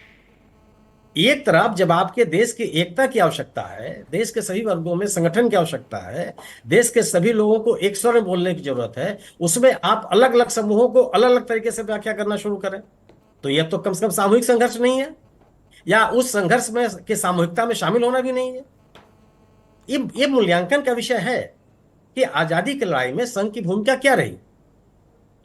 एक तरफ जब आपके देश की एकता की आवश्यकता है, देश के सभी वर्गों में संगठन की आवश्यकता है, देश के सभी लोगों को एक स्वर में बोलने की जरूरत है, उसमें आप अलग अलग समूहों को अलग अलग तरीके से व्याख्या करना शुरू करें, तो यह तो कम से कम सामूहिक संघर्ष नहीं है, या उस संघर्ष में के सामूहिकता में शामिल होना भी नहीं है। ये मूल्यांकन का विषय है कि आजादी की लड़ाई में संघ की भूमिका क्या रही।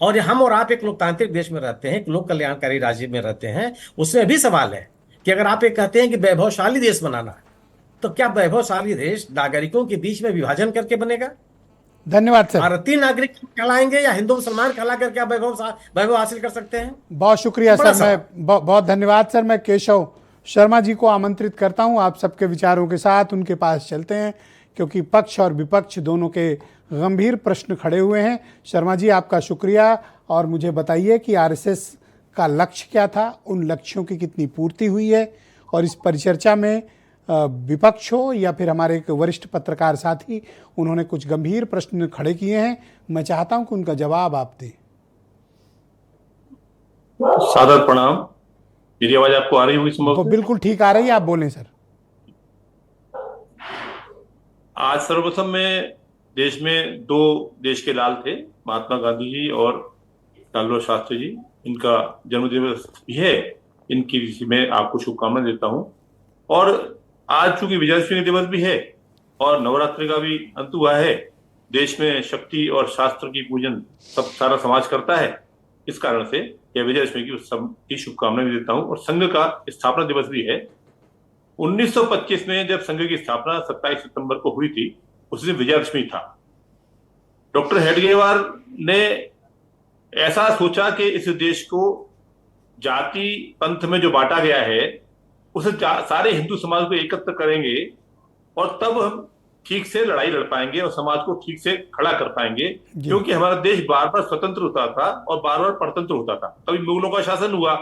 और हम और आप एक लोकतांत्रिक देश में रहते हैं, एक लोक कल्याणकारी राज्य में रहते हैं, उसमें भी सवाल है कि अगर आप ये कहते हैं कि वैभवशाली देश बनाना है, तो क्या वैभवशाली देश नागरिकों के बीच में विभाजन करके बनेगा? धन्यवाद सर। भारतीय नागरिक कहलाएंगे या हिंदू मुसलमान कहला करके आप वैभव हासिल कर सकते हैं? बहुत शुक्रिया सर, मैं बहुत धन्यवाद सर। मैं केशव शर्मा जी को आमंत्रित करता हूं, आप सबके विचारों के साथ उनके पास चलते हैं, क्योंकि पक्ष और विपक्ष दोनों के गंभीर प्रश्न खड़े हुए हैं। शर्मा जी, आपका शुक्रिया, और मुझे बताइए कि आरएसएस का लक्ष्य क्या था, उन लक्ष्यों की कितनी पूर्ति हुई है, और इस परिचर्चा में विपक्ष हो या फिर हमारे एक वरिष्ठ पत्रकार साथी, उन्होंने कुछ गंभीर प्रश्न खड़े किए हैं। मैं चाहता हूं कि उनका जवाब आप दें। सादर प्रणाम। मेरी आवाज आपको आ रही होगी संभव? तो बिल्कुल ठीक आ रही है, आप बोलें सर। आज सर्वप्रथम में देश में 2 देश के लाल थे, महात्मा गांधी जी और लाल बहादुर शास्त्री जी। इनका जन्मदिवस भी है, इनकी मैं आपको शुभकामनाएं देता हूं। और आज चूंकि विजयादशमी दिवस भी है और नवरात्रि का भी अंत हुआ है, देश में शक्ति और शास्त्र की पूजन सारा समाज करता है, इस कारण से यह विजयादशमी की शुभकामनाएं देता हूं। और संघ का स्थापना दिवस भी है। 1925 में जब संघ की स्थापना 27 सितंबर को हुई थी, उस दिन विजयादशमी था। डॉक्टर हेडगेवार ने ऐसा सोचा कि इस देश को जाति पंथ में जो बांटा गया है, उसे सारे हिंदू समाज को एकत्र करेंगे, और तब हम ठीक से लड़ाई लड़ पाएंगे और समाज को ठीक से खड़ा कर पाएंगे। क्योंकि हमारा देश बार बार स्वतंत्र होता था और बार बार परतंत्र होता था। कभी मुगलों का शासन हुआ,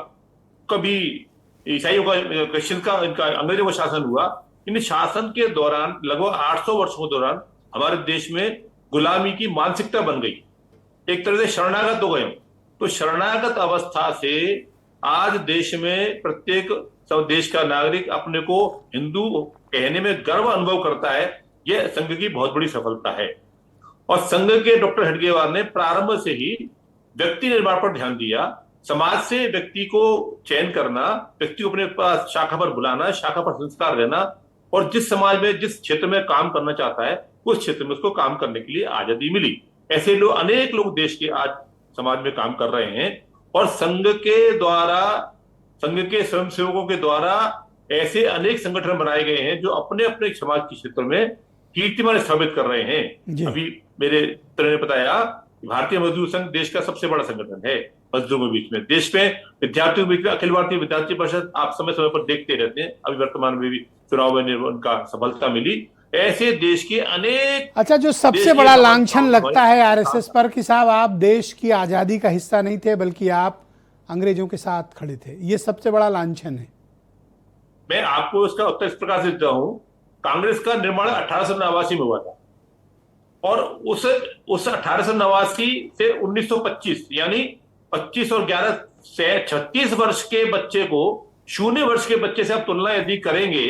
कभी ईसाइयों का, क्रिश्चियन का, इनका अंग्रेजों का शासन हुआ। इन शासन के दौरान लगभग 800 वर्षों के दौरान हमारे देश में गुलामी की मानसिकता बन गई, एक तरह से शरणागत हो गए। तो शरणागत अवस्था से आज देश में प्रत्येक देश का नागरिक अपने को हिंदू कहने में गर्व अनुभव करता है। यह संघ की बहुत बड़ी सफलता है। और संघ के डॉक्टर हेडगेवार ने प्रारंभ से ही व्यक्ति निर्माण पर ध्यान दिया। समाज से व्यक्ति को चयन करना, व्यक्ति को अपने पास शाखा पर बुलाना, शाखा पर संस्कार देना, और जिस समाज में जिस क्षेत्र में काम करना चाहता है उस क्षेत्र में उसको काम करने के लिए आजादी मिली। ऐसे लोग, अनेक लोग देश के आज समाज में काम कर रहे हैं। और संघ के द्वारा, संघ के स्वयंसेवकों के द्वारा ऐसे अनेक संगठन बनाए गए हैं जो अपने अपने समाज के क्षेत्र में कीर्तिमान स्थापित कर रहे हैं। अभी मेरे मित्र ने बताया, भारतीय मजदूर संघ देश का सबसे बड़ा संगठन है मजदूरों के बीच में। देश में विद्यार्थियों के बीच में अखिल भारतीय विद्यार्थी परिषद आप समय समय पर देखते रहते हैं, अभी वर्तमान में भी चुनाव में उनका सफलता मिली। ऐसे देश के अनेक, अच्छा, जो सबसे बड़ा लांछन लगता है आरएसएस पर कि साहब आप देश की आजादी का हिस्सा नहीं थे, बल्कि आप अंग्रेजों के साथ खड़े थे, ये सबसे बड़ा लांछन है। मैं आपको इसका उत्तर इस प्रकार से देता हूं। कांग्रेस का निर्माण 1889 में हुआ था, और उस 1889 से 1925 यानी 25 और 11 से 36 वर्ष के बच्चे को 0 वर्ष के बच्चे से आप तुलना यदि करेंगे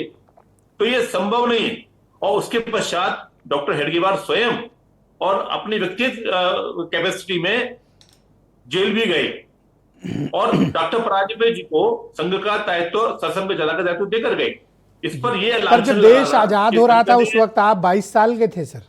तो ये संभव नहीं है। और उसके पश्चात डॉक्टर हेडगेवार स्वयं और अपनी व्यक्तिगत कैपेसिटी में जेल भी गए और डॉक्टर परांजपे जी को संघ का दायित्व सरसंघ में चलाकर दायित्व देकर गए। इस पर यह पर जब देश आजाद हो रहा था उस वक्त आप 22 साल के थे सर।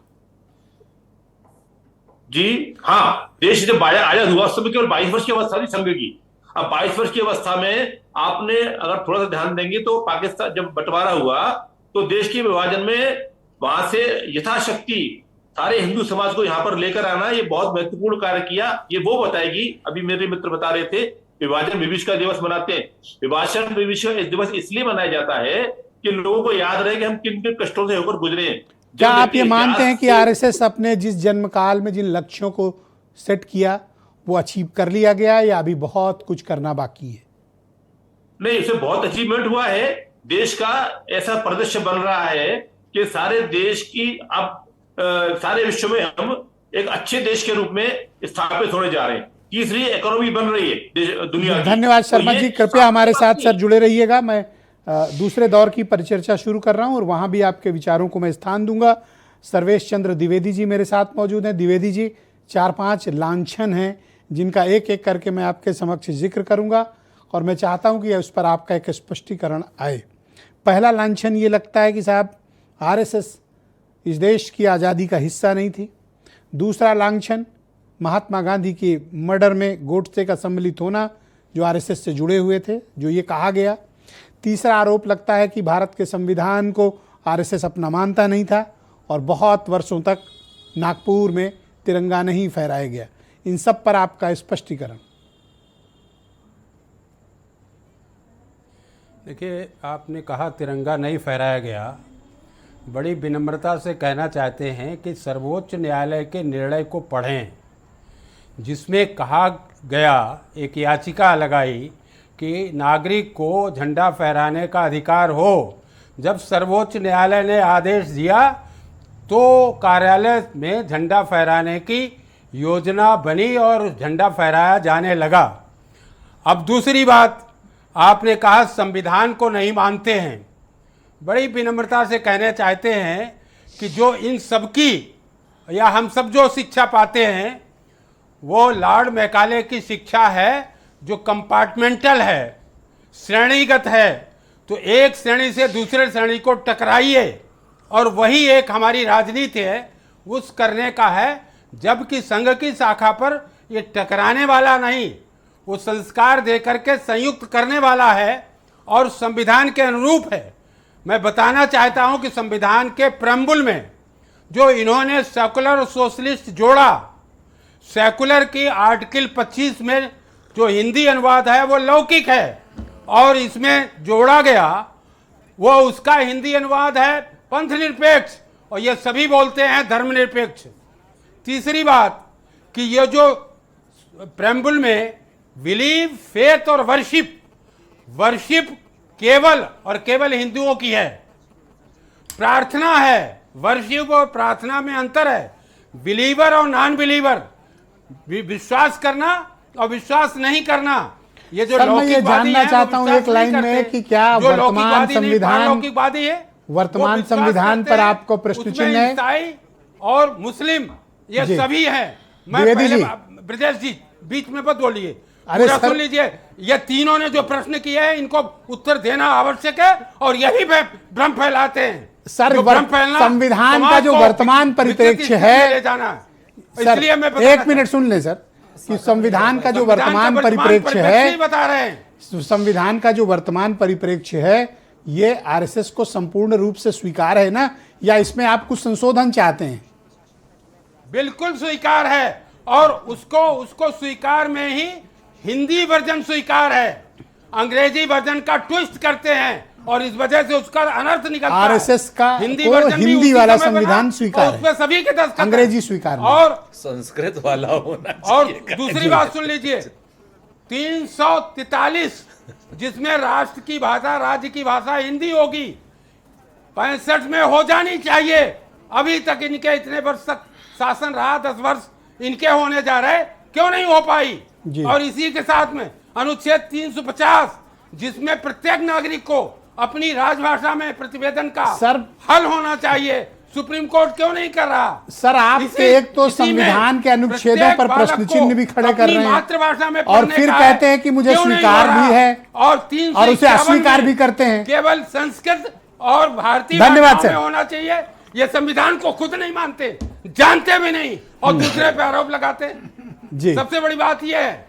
जी हाँ, देश जब आजाद हुआ उस समय केवल 22 वर्ष की अवस्था थी संघ की। अब 22 वर्ष की अवस्था में आपने अगर थोड़ा सा ध्यान देंगे तो पाकिस्तान जब बंटवारा हुआ तो देश के विभाजन में वहां से यथाशक्ति सारे हिंदू समाज को यहां पर लेकर आना, ये बहुत महत्वपूर्ण कार्य किया। ये वो बताएगी, अभी मेरे मित्र बता रहे थे विभाजन विभीषिका दिवस मनाते हैं। विभाजन विभीषिका इस दिवस इसलिए मनाया जाता है कि लोगों को याद रहे कि हम किन किन कष्टों से होकर गुजरे हैं। क्या आप ये मानते हैं कि आरएसएस अपने जिस जन्म काल में जिन लक्ष्यों को सेट किया वो अचीव कर लिया गया या अभी बहुत कुछ करना बाकी है? नहीं, इसमें बहुत अचीवमेंट हुआ है। देश का ऐसा परिदृश्य बन रहा है कि सारे देश की अब सारे विश्व में हम एक अच्छे देश के रूप में स्थापित होने जा रहे हैं। तीसरी इकोनॉमी बन रही है दुनिया की। धन्यवाद शर्मा जी, कृपया हमारे साथ सर जुड़े रहिएगा। मैं दूसरे दौर की परिचर्चा शुरू कर रहा हूं और वहां भी आपके विचारों को मैं स्थान दूंगा। सर्वेश चंद्र द्विवेदी जी मेरे साथ मौजूद हैं। द्विवेदी जी, 4-5 लांछन हैं जिनका एक एक करके मैं आपके समक्ष जिक्र करूंगा और मैं चाहता हूं कि उस पर आपका एक स्पष्टीकरण आए। पहला लांछन ये लगता है कि साहब आरएसएस इस देश की आज़ादी का हिस्सा नहीं थी। दूसरा लांछन महात्मा गांधी की मर्डर में गोडसे का सम्मिलित होना, जो आरएसएस से जुड़े हुए थे, जो ये कहा गया। तीसरा आरोप लगता है कि भारत के संविधान को आरएसएस अपना मानता नहीं था और बहुत वर्षों तक नागपुर में तिरंगा नहीं फहराया गया। इन सब पर आपका स्पष्टीकरण। देखिए, आपने कहा तिरंगा नहीं फहराया गया। बड़ी विनम्रता से कहना चाहते हैं कि सर्वोच्च न्यायालय के निर्णय को पढ़ें, जिसमें कहा गया, एक याचिका लगाई कि नागरिक को झंडा फहराने का अधिकार हो। जब सर्वोच्च न्यायालय ने आदेश दिया तो कार्यालय में झंडा फहराने की योजना बनी और झंडा फहराया जाने लगा। अब दूसरी बात, आपने कहा संविधान को नहीं मानते हैं। बड़ी विनम्रता से कहना चाहते हैं कि जो इन सब की या हम सब जो शिक्षा पाते हैं वो लॉर्ड मैकाले की शिक्षा है, जो कंपार्टमेंटल है, श्रेणीगत है। तो एक श्रेणी से दूसरे श्रेणी को टकराइए, और वही एक हमारी राजनीति है, उस करने का है। जबकि संघ की शाखा पर ये टकराने वाला नहीं, वो संस्कार दे करके संयुक्त करने वाला है और संविधान के अनुरूप है। मैं बताना चाहता हूं कि संविधान के प्रेम्बुल में जो इन्होंने सेकुलर और सोशलिस्ट जोड़ा, सेकुलर की आर्टिकल 25 में जो हिंदी अनुवाद है वो लौकिक है, और इसमें जोड़ा गया वो उसका हिंदी अनुवाद है पंथ निरपेक्ष, और ये सभी बोलते हैं धर्मनिरपेक्ष। तीसरी बात कि ये जो प्रेम्बुल में बिलीव, फेथ और वर्शिप केवल और केवल हिंदुओं की है। प्रार्थना है, वर्शिप और प्रार्थना में अंतर है। बिलीवर और नॉन बिलीवर, विश्वास करना और विश्वास नहीं करना, ये जो मैं ये जानना चाहता हूं एक लाइन में कि क्या वर्तमान संविधान पर आपको प्रश्न चिन्ह है? ईसाई और मुस्लिम ये सभी हैं। मैं ब्रजेश जी बीच में मत बोलिए, अरे सुन लीजिए। ये तीनों ने जो प्रश्न किए हैं इनको उत्तर देना आवश्यक है, और यही भ्रम फैलाते हैं। सर, संविधान का जो वर्तमान परिप्रेक्ष्य है, इसलिए मैं एक मिनट सुन ले सर, कि संविधान का जो वर्तमान परिप्रेक्ष्य है, बता रहे हैं, संविधान का जो वर्तमान परिप्रेक्ष्य है, ये आरएसएस को संपूर्ण रूप से स्वीकार है ना, या इसमें आप कुछ संशोधन चाहते हैं? बिल्कुल स्वीकार है, और उसको स्वीकार में ही हिंदी वर्जन स्वीकार है। अंग्रेजी वर्जन का ट्विस्ट करते हैं और इस वजह से उसका अनर्थ निकलता है। आरएसएस का हिंदी वाला संविधान स्वीकार है, उसमें सभी के दस्तखत, अंग्रेजी स्वीकार नहीं। और संस्कृत वाला होना और दूसरी बात सुन लीजिए, 343 जिसमें राष्ट्र की भाषा, राज्य की भाषा हिंदी होगी, 65 में हो जानी चाहिए। अभी तक इनके इतने वर्ष तक शासन रहा, 10 वर्ष इनके होने जा रहे, क्यों नहीं हो पाई? और इसी के साथ में अनुच्छेद 350 जिसमें प्रत्येक नागरिक को अपनी राजभाषा में प्रतिवेदन का सर, हल होना चाहिए। सुप्रीम कोर्ट क्यों नहीं कर रहा? सर, आपके एक तो संविधान के अनुच्छेदों पर प्रश्न चिन्ह भी खड़े कर रहे हैं मातृभाषा में और फिर कहते हैं कि मुझे स्वीकार भी है और उसे अस्वीकार भी करते हैं। केवल संस्कृत और भारतीय धन्यवाद भाषाओं सर। में होना चाहिए। ये संविधान को खुद नहीं मानते, जानते भी नहीं और दूसरे पे आरोप लगाते हैं। जी, सबसे बड़ी बात ये है।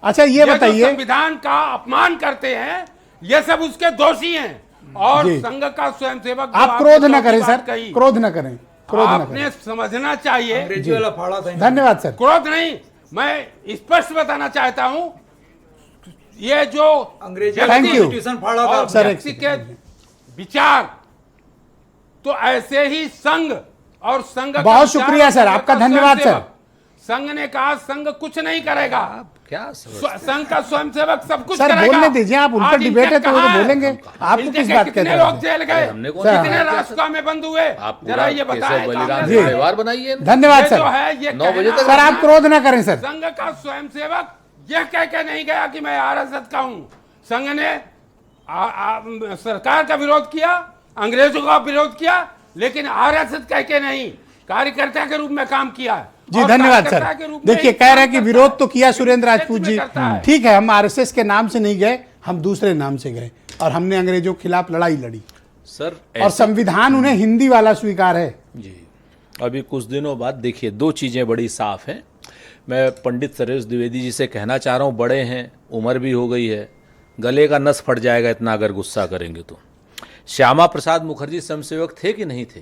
अच्छा ये बताइए, संविधान का अपमान करते हैं, ये सब उसके दोषी हैं। और संघ का स्वयंसेवक, आप क्रोध न करें सर, क्रोध न करें, क्रोध न आपने करें। समझना चाहिए। अंग्रेजी वाला फाड़ा था। धन्यवाद सर। क्रोध नहीं, मैं स्पष्ट बताना चाहता हूं, ये जो अंग्रेजी Thank you. कॉन्स्टिट्यूशन फाड़ा था और सर, व्यक्ति के विचार, तो ऐसे ही संघ और संघ का बहुत विचार शुक्रिया और सर, संघ आपका का धन्यवाद स्वयंसेवक। सर। संघ ने कहा संघ कुछ नहीं करेगा, क्या संघ का स्वयंसेवक सब कुछ सर, करेगा। बोलने दीजिए, आप उन पर आज डिबेट है इनके तो वो कहा बोलेंगे। आपको इनके किस बात कितने कहते लोग हैं? जेल गए, हमने कौन सा- कितने राष्ट्रों में बंद हुए, आप जरा ये बताएं। बलिदान कांग्रेस जी। त्योहार बनाइए। धन्यवाद ये सर। जो है ये 9 बजे तक सर, आप क्रोध न करें सर। संघ का स्वयंसेवक यह कह के नहीं गया कि मैं आरएसएस का हूं। संघ ने सरकार का विरोध किया, अंग्रेजों का विरोध किया, लेकिन आरएसएस कह के नहीं, कार्यकर्ता के रूप में काम किया। जी, और धन्यवाद कार्यकर्ता सर। के रूप में देखिए, ही कह रहे हैं काम कि करता विरोध है। तो किया सुरेंद्र राजपूत जी, करता है। ठीक है, हम आरएसएस के नाम से नहीं गए, हम दूसरे नाम से गए और हमने अंग्रेजों के खिलाफ लड़ाई लड़ी सर और संविधान उन्हें हिंदी वाला स्वीकार है। जी, अभी कुछ दिनों बाद देखिए, दो चीज़ें बड़ी साफ हैं। मैं पंडित सरोज द्विवेदी जी से कहना चाह रहा हूँ, बड़े हैं, उम्र भी हो गई है, गले का नस फट जाएगा इतना अगर गुस्सा करेंगे तो। श्यामा प्रसाद मुखर्जी स्वयंसेवक थे कि नहीं थे?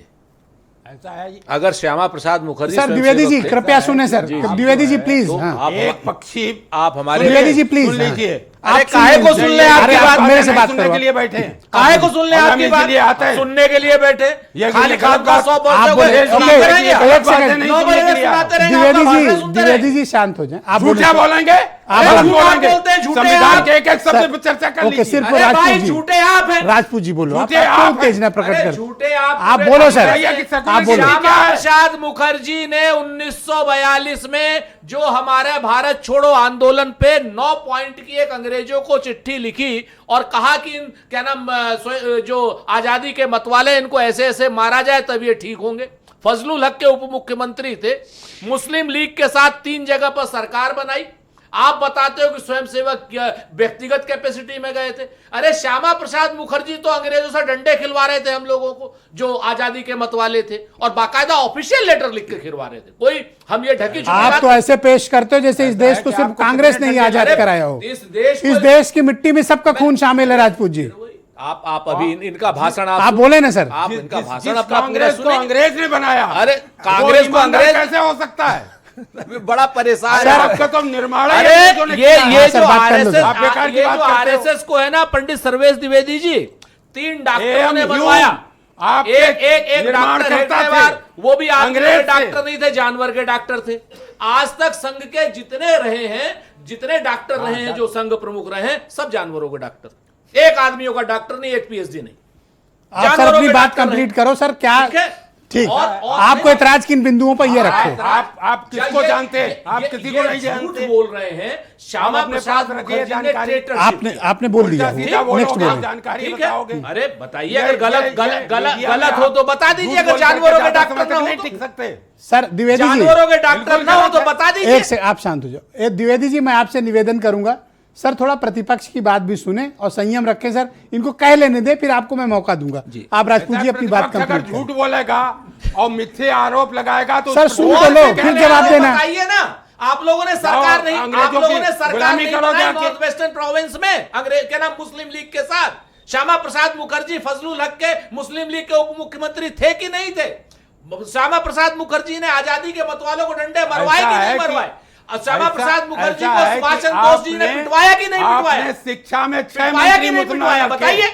ऐसा है जी। अगर श्यामा प्रसाद मुखर्जी सर, द्विवेदी जी स्वयंसेवक थे, कृपया सुने सर, द्विवेदी जी प्लीज। तो हाँ, आप पक्षी आप हमारे द्विवेदी जी प्लीज सुन लीजिए। अरे काहे को सुन ले आपकी अरे, बात? आप मेरे से बात सुनने करो। के लिए बैठे हैं। काहे को सुन ले और हम आपकी बात? इसीलिए आते हैं। सुनने के लिए बैठे, ये खाली गलत खाम का बात- 100 आप वर्षों बोले, को ओके, सुनाते रहेंगे। एक सेकंड। 9 बजे तक सुनाते रहेंगे, द्विवेदी आपका जी, भाषण सुनते द्विवेदी रहेंगे। जी शांत हो जाएं। आप झूठा बोलेंगे, आप गलत बोलो। बोलेंगे, बोलते हैं, झूठे संविधान आप। के एक एक शब्द सर, पर चर्चा कर ओके, लीजिए। सिर्फ अरे राजपूत भाई जी, झूठे आप हैं। राजपूत जी बोलो, आप झूठे आप क्यों हैं। उत्तेजना प्रकट अरे कर? झूठे आप आप पूरे बोलो सर, भैया की सर्टिफिकेट आप बोलो। क्या श्यामा है? प्रसाद मुखर्जी ने 1942 में जो हमारे भारत छोड़ो आंदोलन पे 9 पॉइंट की एक अंग्रेजों को चिट्ठी लिखी और कहा कि इन क्या नाम जो आजादी के मतवाले, इनको ऐसे ऐसे मारा जाए तब ये ठीक होंगे। फजलुल हक के उप मुख्यमंत्री थे, मुस्लिम लीग के साथ 3 जगह पर सरकार बनाई। आप बताते हो कि स्वयंसेवक व्यक्तिगत कैपेसिटी में गए थे। अरे श्यामा प्रसाद मुखर्जी तो अंग्रेजों से डंडे खिलवा रहे थे हम लोगों को, जो आजादी के मतवाले थे, और बाकायदा ऑफिशियल लेटर लिख के खिलवा रहे थे। कोई हम ये ढकी छुपी आप बात तो ऐसे पेश करते हो जैसे इस देश को सिर्फ कांग्रेस ने ही आजाद कराया हो। इस देश इस देश की मिट्टी में सबका खून शामिल है राजपूत जी। आप अभी इनका भाषण आप बोले ना सर। आप इनका भाषण जिस अपना पूरा कांग्रेस को सुनेंगे। अंग्रेज ने बनाया, अरे कांग्रेस वो को ईमानदार अंग्रेज कैसे हो सकता है? बड़ा परेशान सर, है। आपका तो निर्माण अरे है जो ने ये किया। ये सर, जो बात कर लो आरएसएस सर। आप बेकार की ये बात जो करते हो। आरएसएस को है ना पंडित सर्वेश द्विवेदी जी, 3 डॉक्टरों एम ने ह्यूम, बनवाया। आप एक निर्माण डॉक्टर करता हेडगेवार, थे। वो भी आदमी अंग्रेज के थे। डॉक्टर नहीं थे, जानवर के डॉक्टर थे। आज तक संघ के जितने रहे हैं, जितने डॉक्टर रहे हैं, जो संघ प्रमुख रहे हैं, सब जानवरों के डॉक्टर। एक आदमियों का डॉक्टर नहीं, एक पीएचडी नहीं। आप सर अपनी बात कंप्लीट करो सर। क्या ठीक है? ठीक, और आपको एतराज किन बिंदुओं पर ये रखो? आप किसको जानते हैं? आप किसी को नहीं जानते। बोल रहे हैं श्यामा अपने प्रसाद पास रखिए मुखर्जी ने जानकारी। ट्रेटरशिप आपने बोल दिया, सीधा नेक्स्ट बोलोगे, बोलो। जानकारी ठीक है? बताओगे। अरे बताइए, ये- अगर गलत ये- गलत गलत मीडिया में गलत हो तो बता दीजिए। झूठ अगर बोल जानवरों करके के ज्यादा डॉक्टर समय ना तक हो नहीं तो टिक सकते। सर द्विवेदी जी, जानवरों के डॉक्टर ना हो तो बता दीजिए। एक से आप शांत हो जाओ। द्विवेदी जी, मैं आपसे निवेदन करूंगा सर, थोड़ा प्रतिपक्ष की बात भी सुने और संयम रखें सर। इनको कह लेने दे, फिर आपको मैं मौका दूंगा। आप राजपूत जी अपनी बात प्रतिपक्ष अगर कंप्लीट झूठ बोलेगा और मिथ्या आरोप लगाएगा तो सर, उस पर सुन बोल तो लो, के फिर कहने जवाब वाले देना। बताइए ना, आप लोगों ने सरकार नहीं, आप अंग्रेजों लोगों की ने सरकार गुलामी नहीं करो बनाई जाके। नॉर्थ वेस्टर्न प्रोविंस में अंग्रेज के नाम मुस्लिम लीग के साथ। श्यामा प्रसाद मुखर्जी फजलुल हक के मुस्लिम लीग के उप मुख्यमंत्री थे कि नहीं थे? श्यामा प्रसाद मुखर्जी ने आजादी के मतवालों को डंडे मरवाए कि नहीं मरवाए? श्यामा प्रसाद मुखर्जी को सुभाष चंद्र बोस जी ने पिटवाया कि नहीं पिटवाया? आपने शिक्षा में 6 पिटवाया कि मंत्री नहीं पिटवाया? मुसलमान बताइए।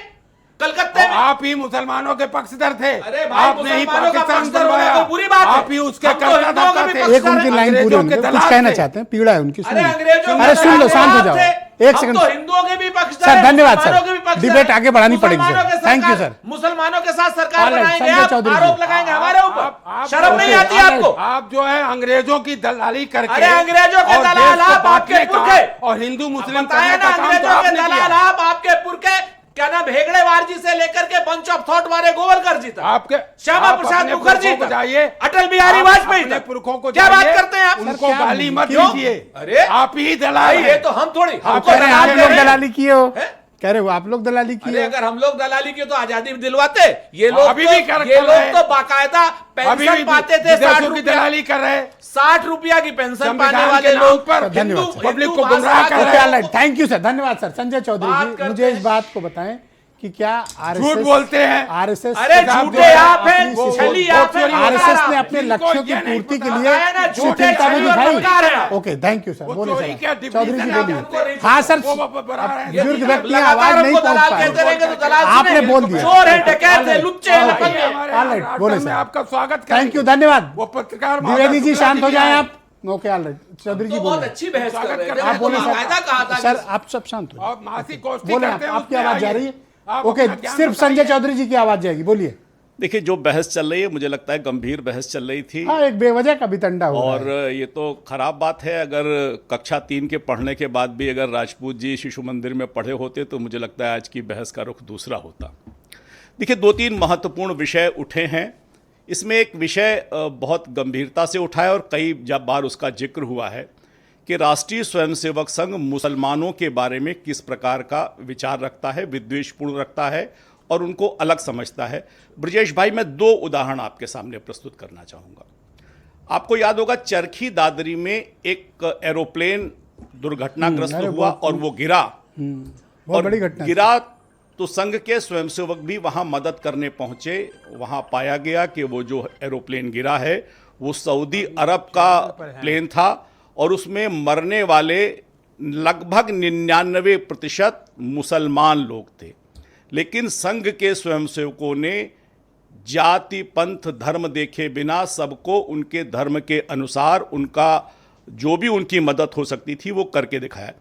कलकत्ते में आप ही मुसलमानों के पक्षधर थे। अरे भाई, आपने ही मुसलमानों का पाकिस्तान पक्षधर होना बनवाया। कोई बुरी बात है। आप ही उसके हम तो कर्ता हिंदुओं के धर्ता भी थे। पक्षधर एक उनकी हैं। लाइन पूरी अंग्रेजों होने के दो, कुछ दलाल कहना थे। चाहते हैं, पीड़ा है उनकी, अरे सुनिए। अंग्रेजों अरे सुन लो, शांत हो दलाल जाओ। थे। एक हम सेकंड तो हिंदुओं के भी पक्षधर सर, हैं, धन्यवाद मुसलमानों सर। के भी पक्षधर डिबेट हैं। आगे बढ़ानी पड़ेगी सर। मुसलमानों के थैंक यू सरकार- सर। मुसलमानों के साथ सरकार ऑलराइट, बनाएंगे संजय आप, चौधरी जी। आरोप लगाएंगे हमारे ऊपर। आप- शर्म नहीं ओके, आती आपको? आप जो है अंग्रेजों की दलाली करके, अरे अंग्रेजों के और दलाल देश को आप, आपके बांटने का पुरखे। और हिंदू मुस्लिम बताया करने ना, का काम तो अंग्रेजों के आपने दलाल किया। आप, आपके पुरखे क्या नाम हेगड़ेवार जी से लेकर के बंच ऑफ थॉट वाले गोवलकर जी तक, आपके श्यामा आप प्रसाद अपने मुखर्जी पुरखों को तक, जाइए, अटल बिहारी आप वाजपेयी अपने तक, पुरखों को क्या बात जाइए, करते हैं आप? उनको क्या- गाली मत क्यों? दीजिए। अरे आप ही दलाल भाई, हैं। ये तो हम थोड़ी, आप हमको कह रहे हैं दलाल आप दे लोग रहे हैं। दलाली किए हो, हैं? कह रहे हो आप लोग दलाली किए अरे हो। अगर हम लोग दलाली की तो आजादी दिलवाते। ये लोग अभी तो, भी कर ये रहे लोग हैं। तो बाकायदा अभी पेंशन भी पाते थे, 60 विदेशों की रुपया, दलाली कर रहे हैं। 60 रुपया की पेंशन संविधान पाने वाले के नाम लोग पर धन्यवाद सर। पब्लिक को हिंदू गुमराह कर भाषा रहे हैं। ऑलराइट, थैंक यू सर, धन्यवाद सर। संजय चौधरी बात जी, करते मुझे इस हैं। बात को बताएं कि क्या आरएसएस झूठ बोलते हैं। आरएसएस अरे झूठे आप हैं, छली आप हैं, आरएसएस ने आप अपने हैं। लक्ष्यों की इनको ये पूर्ति के नहीं लिए पता है ना, झूठे शिथिलता भी छली और दिखाई। फटकार हैं आप। Okay, thank you sir. वो बोले चोरी सर, क्या डिग्री चौधरी से जी आप बोलिए। हमको नहीं हाँ सर, वो बरा रहे हैं। बुजुर्ग व्यक्ति लगातार आवाज नहीं हमको पहुंच दलाल पाए। कहते रहेंगे तो दलाल आपने सुनेंगे। बोल दिया। चोर है, डकैत है, लुच्चे हैं, ऑलराइट, लफंगे हैं। हमारे ऑलराइट, राष्ट्र बोले में सर। आपका स्वागत थैंक यू, करेंगे। धन्यवाद। वो पत्रकार द्विवेदी जी, शुक्ला शांत हो की जाए है। आप। ओके, ऑलराइट, चौधरी जी तो बहुत बोले। अच्छी बहस कर रहे हैं। आप बोले बाकायदा कहा था सर। सर कि- आप सब शांत हो और मासिक गोष्ठी बोले, करते हैं, आपकी उसमें आवाज जा आइए। रही है। आप ओके, अपना ज्ञान सिर्फ संजय बताइए। चौधरी जी की आवाज जाएगी, बोलिए। देखिए, जो बहस चल रही है, मुझे लगता है गंभीर बहस चल रही थी। हाँ, एक बेवजह का भी तंडा हो रहा और है। ये तो खराब बात है। अगर कक्षा 3 के पढ़ने के बाद भी अगर राजपूत जी शिशु मंदिर में पढ़े होते तो मुझे लगता है आज की बहस का रुख दूसरा होता। देखिए, 2-3 महत्वपूर्ण विषय उठे हैं। इसमें एक विषय बहुत गंभीरता से उठा है और कई बार उसका जिक्र हुआ है कि राष्ट्रीय स्वयंसेवक संघ मुसलमानों के बारे में किस प्रकार का विचार रखता है, विद्वेषपूर्ण रखता है और उनको अलग समझता है। ब्रजेश भाई, मैं 2 उदाहरण आपके सामने प्रस्तुत करना चाहूँगा। आपको याद होगा, चरखी दादरी में एक एरोप्लेन दुर्घटनाग्रस्त अरे हुआ बहुत- और वो गिरा। बहुत और बड़ी घटना। गिरा तो संघ के स्वयंसेवक भी वहां मदद करने पहुंचे। वहां पाया गया कि वो जो एरोप्लेन गिरा है वो सऊदी अरब का प्लेन था और उसमें मरने वाले लगभग 99% मुसलमान लोग थे। लेकिन संघ के स्वयंसेवकों ने जाति, पंथ, धर्म देखे बिना सबको उनके धर्म के अनुसार उनका जो भी उनकी मदद हो सकती थी वो करके दिखाया।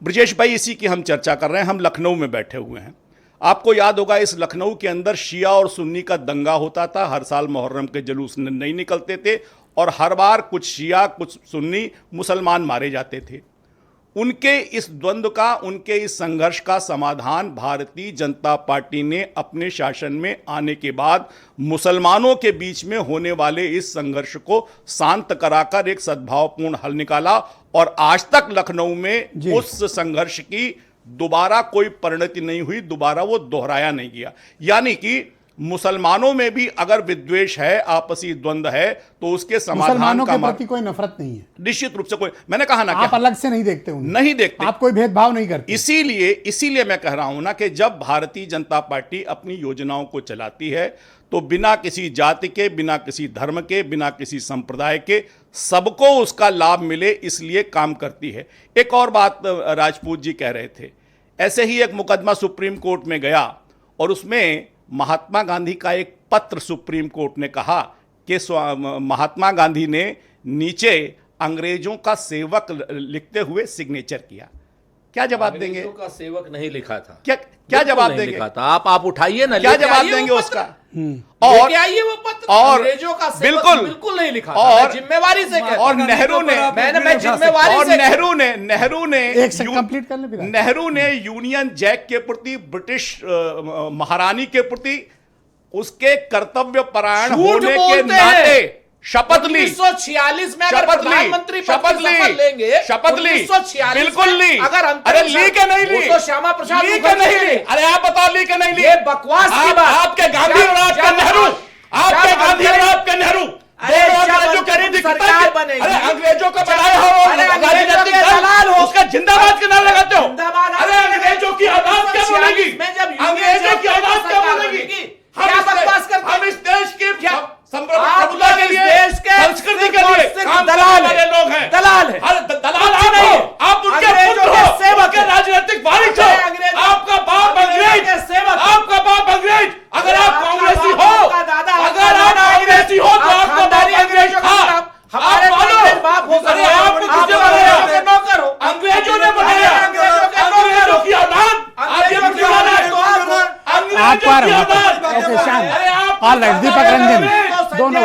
ब्रजेश भाई, इसी की हम चर्चा कर रहे हैं। हम लखनऊ में बैठे हुए हैं। आपको याद होगा, इस लखनऊ के अंदर शिया और सुन्नी का दंगा होता था। हर साल मुहर्रम के जुलूस नहीं निकलते थे और हर बार कुछ शिया, कुछ सुन्नी मुसलमान मारे जाते थे। उनके इस द्वंद्व का, उनके इस संघर्ष का समाधान भारतीय जनता पार्टी ने अपने शासन में आने के बाद मुसलमानों के बीच में होने वाले इस संघर्ष को शांत कराकर एक सद्भावपूर्ण हल निकाला और आज तक लखनऊ में उस संघर्ष की दोबारा कोई परिणति नहीं हुई, दोबारा वो दोहराया नहीं गया। यानी कि मुसलमानों में भी अगर विद्वेष है, आपसी द्वंद्व है, तो उसके समाधान मुसलमानों का के प्रति कोई नफरत नहीं है, निश्चित रूप से कोई, मैंने कहा ना, आप अलग से नहीं देखते उन्हें, नहीं देखते, आप कोई भेदभाव नहीं करते। इसीलिए मैं कह रहा हूं ना कि जब भारतीय जनता पार्टी अपनी योजनाओं को चलाती है तो बिना किसी जाति के, बिना किसी धर्म के, बिना किसी संप्रदाय के सबको उसका लाभ मिले, इसलिए काम करती है। एक और बात राजपूत जी कह रहे थे, ऐसे ही एक मुकदमा सुप्रीम कोर्ट में गया और उसमें महात्मा गांधी का एक पत्र सुप्रीम कोर्ट ने कहा कि महात्मा गांधी ने नीचे अंग्रेजों का सेवक लिखते हुए सिग्नेचर किया। क्या जवाब देंगे? अंग्रेजों का सेवक नहीं लिखा था। क्या जवाब नहीं देंगे? लिखा था। आप उठाइए ना, क्या लेके जवाब आइए देंगे वो उसका? पत्र। और लेके आइए वो पत्र। और अंग्रेजों का सेवक बिल्कुल नहीं लिखा था। और मैं जिम्मेवारी से कहता और हूं। नेहरू ने मैं जिम्मेवारी और से नेहरू ने एक से कंप्लीट कर ले फिर। नेहरू ने यूनियन जैक के प्रति, ब्रिटिश महारानी के प्रति उसके कर्तव्य परायण झूठ होने के बोलते हैं। नाते शपथ ली। 1946 में अगर शपथ ली, प्रधानमंत्री पद शपथ की ली, शपथ लेंगे, शपथ ली, 1946 बिल्कुल में ली। अगर अरे ली के नहीं ली? वो तो श्यामा प्रसाद ली के मुखर्जी नहीं ली? ली। अरे आप बताओ, ली के नहीं ली? ये बकवास की बात। आपके गांधी और आपके नेहरू, आपके गांधी और आपके नेहरू अंग्रेजों के नहीं सरकार बनेगी। अरे अंग्रेजों का बनाया हो, अरे अंग्रेजों के दलाल हो, उसका जिंदाबाद के नाम लगाते हो। जिंदाबाद। अरे अंग्रेजों की औलाद क्या बोलेगी? में जब अंग्रेजों की औलाद क्या बोलेगी? क्या बकवास करते हम इस देश की आप प्रभुता के लिए, देश के संस्कृति के लिए काम दलाल करने वाले लोग हैं। दलाल है। दलाल आप नहीं, आप उनके पुत्र हो, सेवक, राजनीतिक वारिस हो। आपका बाप अंग्रेज, आपका बाप अंग्रेज। अगर आप कांग्रेसी हो, अगर आप कांग्रेसी हो तो आपका बाप अंग्रेज था। हमारे बाप हो, अरे आप नौकर हो, अंग्रेजों ने बनाया, अंग्रेजों की औलाद आप ये दीवाना है। आप आ रहे हो? ओके, शांत। ऑलराइट, दीपक रंजन, दोनों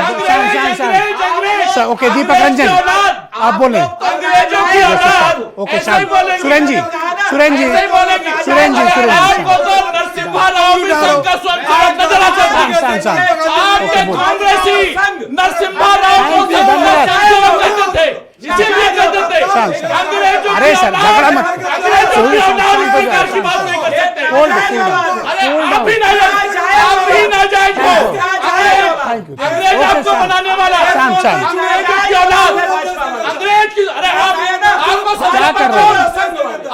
शांत। ओके, दीपक रंजन आप बोले। अंग्रेजों की औलाद ओके, शांत। सुरेंद्र जी, सुरेंद्र जी, सुरेंद्र जी, का स्वयंसेवक नजर आता था। आपके कांग्रेसी नरसिम्हा राव को स्वयंसेवक कहते थे, इसीलिए कहते थे अंग्रेजों अरे सर, झगड़ा मत। अंग्रेजों की औलाद इस प्रकार की बात नहीं कर सकते। अरे आप भी नाजायज हो। अंग्रेज आपको बनाने वाला, अंग्रेजों की औलाद, अंग्रेज की, अरे आपको संस्थापक कौन?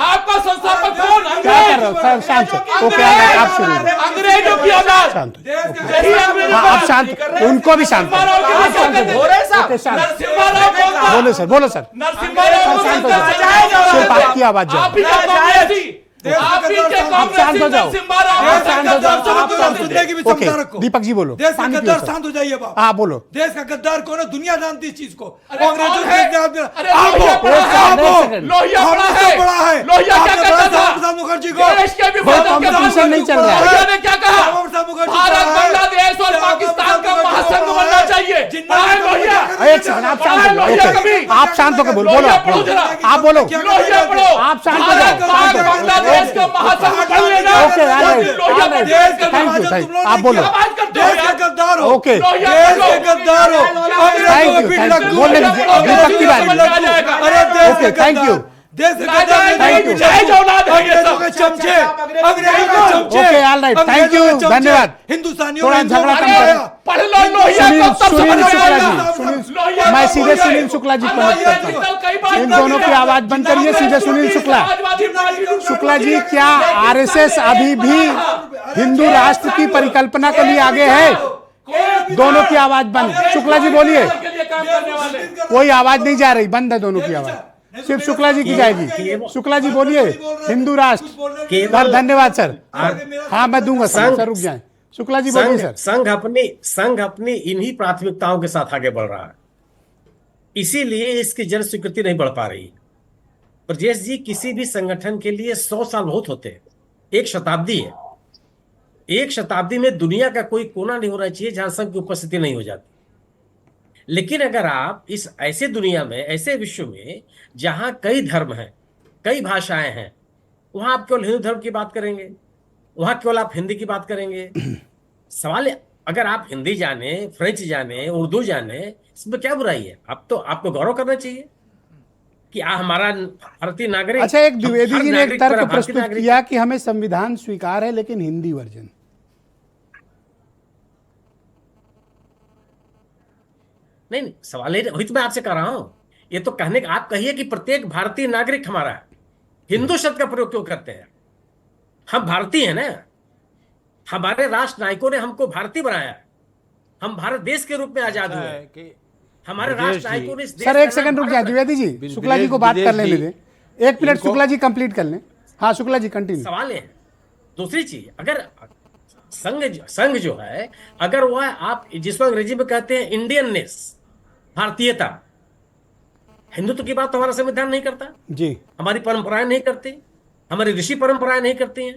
आपका संस्थापक कौन? क्या कर रहे हो सर? शांत हो। ओके, आप शुरू करो। अंग्रेजों की औलाद, शांत हो। यही अंग्रेजों हाँ, आप शांत, उनको भी शांत करो। नरसिम्हा राव कौन था? बोलो सर, बोलो सर। नरसिम्हा राव को शांत हो जाओ। संस्थापक सिर्फ आपकी आवाज जाओ। आप ही का कांग्रेसी, आप ही के शांत हो जाओ। नरसिम्हा राव को सुनने की भी ओके, क्षमता रखो। दीपक जी बोलो। देश का पानी पियो गद्दार सर। शांत हो जाइए बाप। हाँ बोलो। देश का गद्दार कौन है? दुनिया जानती है इस चीज को। अरे अंग्रेजों कौन के है? आप अरे लोहिया बड़ा है। लोहिया बड़ा है। बड़ा है। लोहिया क्या कहता था? प्रसाद मुखर्जी को देश के विभाजन के कंपटीशन नहीं चल रहा है। लोहिया ने क्या कहा? प्रसाद मुखर्जी भारत बांग्लादेश और पाकिस्तान का महासंघ बनना चाहिए। पढ़ा है लोहिया? एक सेकंड, आप शांत हो जाओ। लोहिया ओके, कभी? आप शांत होकर बोलो। बोलो लोहिया पढ़ो जरा। आप बोलो। लोहिया पढ़ो। आप शांत हो जाओ। भारत बांग्लादेश का महासंघ बन लेना। Okay, all right, Lohia all right. देश का Thank you, thank you. आप बोलो। आवाज करते हो देश के यार। गद्दार हो। ओके, लोहिया देश पढ़ो। के गद्दार हो। Thank you, thank you. बोलने दीजिए। दीपक की बारी। अरे देश ओके, के thank you. देश के गद्दार Thank you. जायज औलाद है ये अंग्रेजों सब। के चमचे, अंग्रेजों के चमचे। Okay, all right. Thank अंग्रेजों you. के चमचे। धन्यवाद। हिंदुस्तानियों थोड़ा ने झगड़ा कम हिंदुओं को करें। बनाया। पढ़ लो लोहिया को तब सुनील समझ में शुक्ला आएगा। जी, लोहिया मैं को सीधे बोलिए। सुनील शुक्ला जी को मत करता हूं। इन दोनों की आवाज बंद करिए। सीधे सुनील शुक्ला। शुक्ला जी, क्या आरएसएस अभी भी हिंदू राष्ट्र की परिकल्पना के लिए आगे है? दोनों की आवाज बंद। शुक्ला जी बोलिए। कोई आवाज नहीं जा रही, बंद है दोनों की आवाज। सिर्फ शुक्ला जी की जाएगी। शुक्ला जी बोलिए। हिंदू राष्ट्र। धन्यवाद सर। हाँ, मैं दूंगा सर, रुक जाए। शुक्ला जी बोलिए सर। संघ अपनी इन्हीं प्राथमिकताओं के साथ आगे बढ़ रहा है, इसीलिए इसकी जन स्वीकृति नहीं बढ़ पा रही। ब्रजेश जी, किसी भी संगठन के लिए 100 साल बहुत होते हैं, 1 शताब्दी है। 1 शताब्दी में दुनिया का कोई कोना नहीं होना चाहिए जहां संघ की उपस्थिति नहीं हो जाती। लेकिन अगर आप इस ऐसे दुनिया में, ऐसे विश्व में जहां कई धर्म हैं, कई भाषाएं हैं, वहां आप केवल हिंदू धर्म की बात करेंगे, वहां केवल आप हिंदी की बात करेंगे। सवाल है, अगर आप हिंदी जाने, फ्रेंच जाने, उर्दू जाने, इसमें क्या बुराई है? आपको गौरव करना चाहिए कि हमारा भारतीय नागरिक। अच्छा, एक द्विवेदी जी ने एक तर्क भारतीय प्रस्तुत नागरिक किया कि हमें संविधान स्वीकार है लेकिन हिंदी वर्जन। नहीं, सवाल वही तो मैं आपसे कह रहा हूं। ये तो कहने का आप कहिए कि प्रत्येक भारतीय नागरिक हमारा है। हिंदू शब्द का प्रयोग क्यों करते हैं? हम भारतीय हैं ना। हमारे राष्ट्र नायकों ने हमको भारतीय बनाया। हम भारत देश के रूप में आजाद हुए। हमारे राष्ट्र नायकों ने इस देश सर का एक नाम सेकंड रुक भारत जाए रखा। द्विवेदी जी, शुक्ला जी को बात कर लेने दें। एक मिनट, शुक्ला जी कंप्लीट कर लें। हाँ शुक्ला जी कंटिन्यू। सवाल है दूसरी चीज, अगर संघ जो है, अगर वह आप जिसको अंग्रेजी में कहते हैं इंडियननेस, भारतीयता, हिंदुत्व की बात तो हमारा संविधान नहीं करता जी, हमारी परंपराएं नहीं करती, हमारी ऋषि परंपराएं नहीं करती हैं,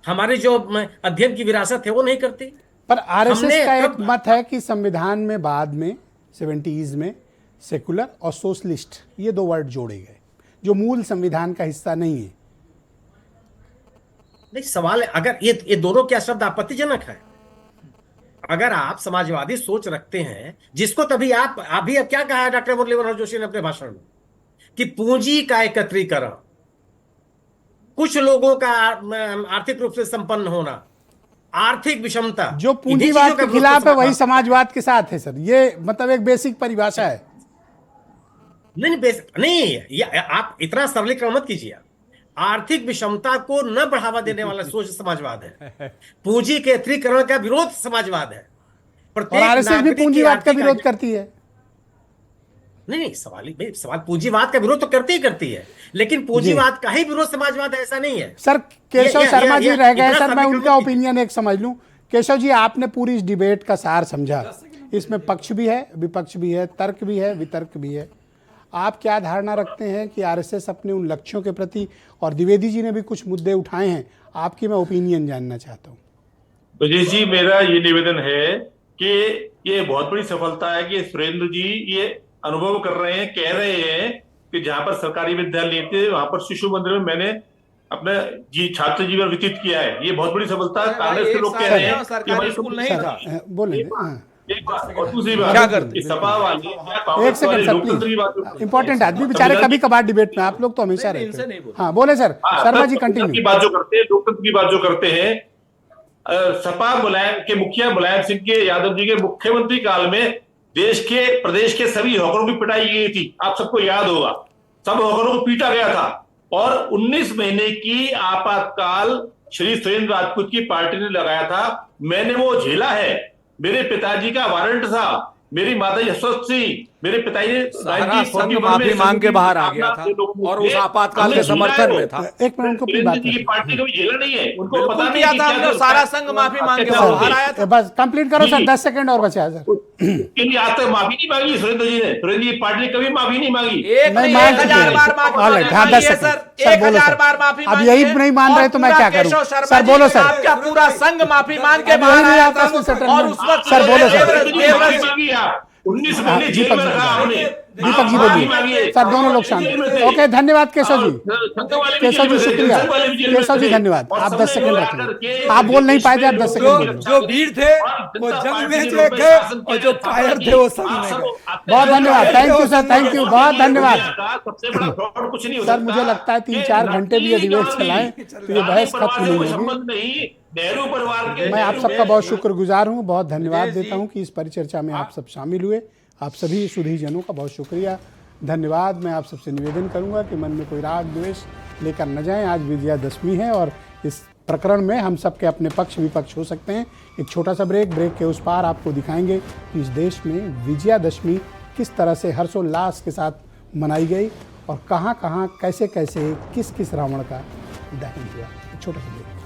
हमारी जो अध्ययन की विरासत है वो नहीं करती। पर आरएसएस का एक मत है कि संविधान में बाद में 70s में सेकुलर और सोशलिस्ट ये 2 वर्ड जोड़े गए जो मूल संविधान का हिस्सा नहीं है। नहीं, सवाल है अगर ये दोनों क्या शब्द आपत्तिजनक है? अगर आप समाजवादी सोच रखते हैं, जिसको तभी आप अभी अब क्या कहा है डॉक्टर मुरली मनोहर जोशी ने अपने भाषण में, कि पूंजी का एकत्रीकरण, कुछ लोगों का आर्थिक रूप से संपन्न होना, आर्थिक विषमता, जो पूंजीवाद के खिलाफ है वही समाजवाद के साथ है सर। ये मतलब एक बेसिक परिभाषा है। नहीं, आप इतना सरलीकरण मत कीजिए। आर्थिक विषमता को न बढ़ावा देने वाला सोच समाजवाद है। पूंजी के एकत्रीकरण का विरोध समाजवाद है। और आरएसएस भी पूंजीवाद का विरोध करती है। नहीं, सवाल पूंजीवाद का विरोध तो करती ही करती है, लेकिन पूंजीवाद का ही विरोध समाजवाद है ऐसा नहीं है। सर केशव शर्मा जी रह गए सर, मैं उनका ओपिनियन एक समझ लूं। केशव जी, आपने पूरी इस डिबेट का सार समझा। इसमें पक्ष भी है, विपक्ष भी है, तर्क भी है, वितर्क भी है। आप क्या धारणा रखते हैं कि आरएसएस अपने उन लक्ष्यों के प्रति, और द्विवेदी जी ने भी कुछ मुद्दे उठाए हैं, आपकी मैं ओपिनियन जानना चाहता हूँ। ब्रजेश जी, मेरा ये निवेदन है कि ये बहुत बड़ी सफलता है कि सुरेंद्र जी ये अनुभव कर रहे हैं, कह रहे हैं कि जहां पर सरकारी विद्यालय नहीं थे वहां पर शिशु मंदिर में मैंने अपने छात्र जीवन व्यतीत किया है। ये बहुत बड़ी सफलता कांग्रेस के लोग कह रहे हैं कि भाई स्कूल नहीं था। बोलेंगे एक बात और दूसरी बात क्या करते? सपा वाले एक सेकंड सर प्लीज, इंपॉर्टेंट आदमी बेचारे कभी कभार डिबेट में, आप लोग तो हमेशा रहते हैं। हाँ बोले सर, शर्मा जी कंटिन्यू। की बात जो करते हैं, लोकतंत्र की बात जो करते हैं, सपा मुलायम के मुखिया मुलायम सिंह के यादव जी के मुख्यमंत्री काल में प्रदेश के सभी हॉकरों की पिटाई की गई थी। आप सबको याद होगा, सब हॉकरों को पीटा गया था और 19 महीने की आपातकाल श्री सुरेंद्र राजपूत की पार्टी ने लगाया था। मैंने वो झेला है। मेरे पिताजी का वारंट था, मेरी माता जी अस्वस्थ थी, मेरे पिताजी ने सारा संघ माफी मांग के बाहर आ गया था और उस आपातकाल के समर्थन में था। एक मिनट उनको प्लीज बात की पार्टी को भी झेला नहीं है, उनको बिल्कुल पता नहीं किया कि था क्या हमने, होता सारा है। संघ माफी मांग के क्या बाहर आया था। बस कंप्लीट करो सर, 10 सेकंड और बचा है सर। के लिए आज तक माफी नहीं मांगी सुरेंद्र जी ने। सुरेंद्र जी पार्टी ने कभी माफी नहीं मांगी। एक नहीं, 1000 बार माफी मांगी है सर, 1000 बार माफी अब यही नहीं मान रहे तो मैं क्या करूं? सर बोलो सर, आपका पूरा संघ माफी मांग के बाहर आया था और उस वक्त सर बोलो सर। 19 महीने जेल में रखा आपने। दीपक जी बोलिए सर, दोनों लोग शांत। ओके धन्यवाद केशव जी, केशव जी शुक्रिया, केशव जी धन्यवाद। आप 10 सेकंड रखें, आप बोल नहीं पाए थे, आप 10 सेकंड। जो वीर थे वो जंग में जो गए और जो कायर थे वो संग में गए। बहुत धन्यवाद, thank you sir, thank you, बहुत धन्यवाद सबसे बड़ा फ्रॉड कुछ नहीं हो सर। मुझे लगता है 3-4 घंटे भी ये डिबेट चलाएं तो ये बहस खत्म नहीं होगी। नेहरू परिवार के मैं आप सबका बहुत शुक्रगुजार हूँ, बहुत धन्यवाद देता हूँ कि इस परिचर्चा में आप सब शामिल हुए। आप सभी सुधीजनों का बहुत शुक्रिया, धन्यवाद। मैं आप सबसे निवेदन करूंगा कि मन में कोई राग द्वेष लेकर न जाएं। आज विजयादशमी है और इस प्रकरण में हम सबके अपने पक्ष विपक्ष हो सकते हैं। एक छोटा सा ब्रेक के उस पार आपको दिखाएंगे कि इस देश में विजयादशमी किस तरह से हर्षोल्लास के साथ मनाई गई और कहाँ कहाँ कैसे कैसे किस किस रावण का दहन हुआ। छोटा सा ब्रेक।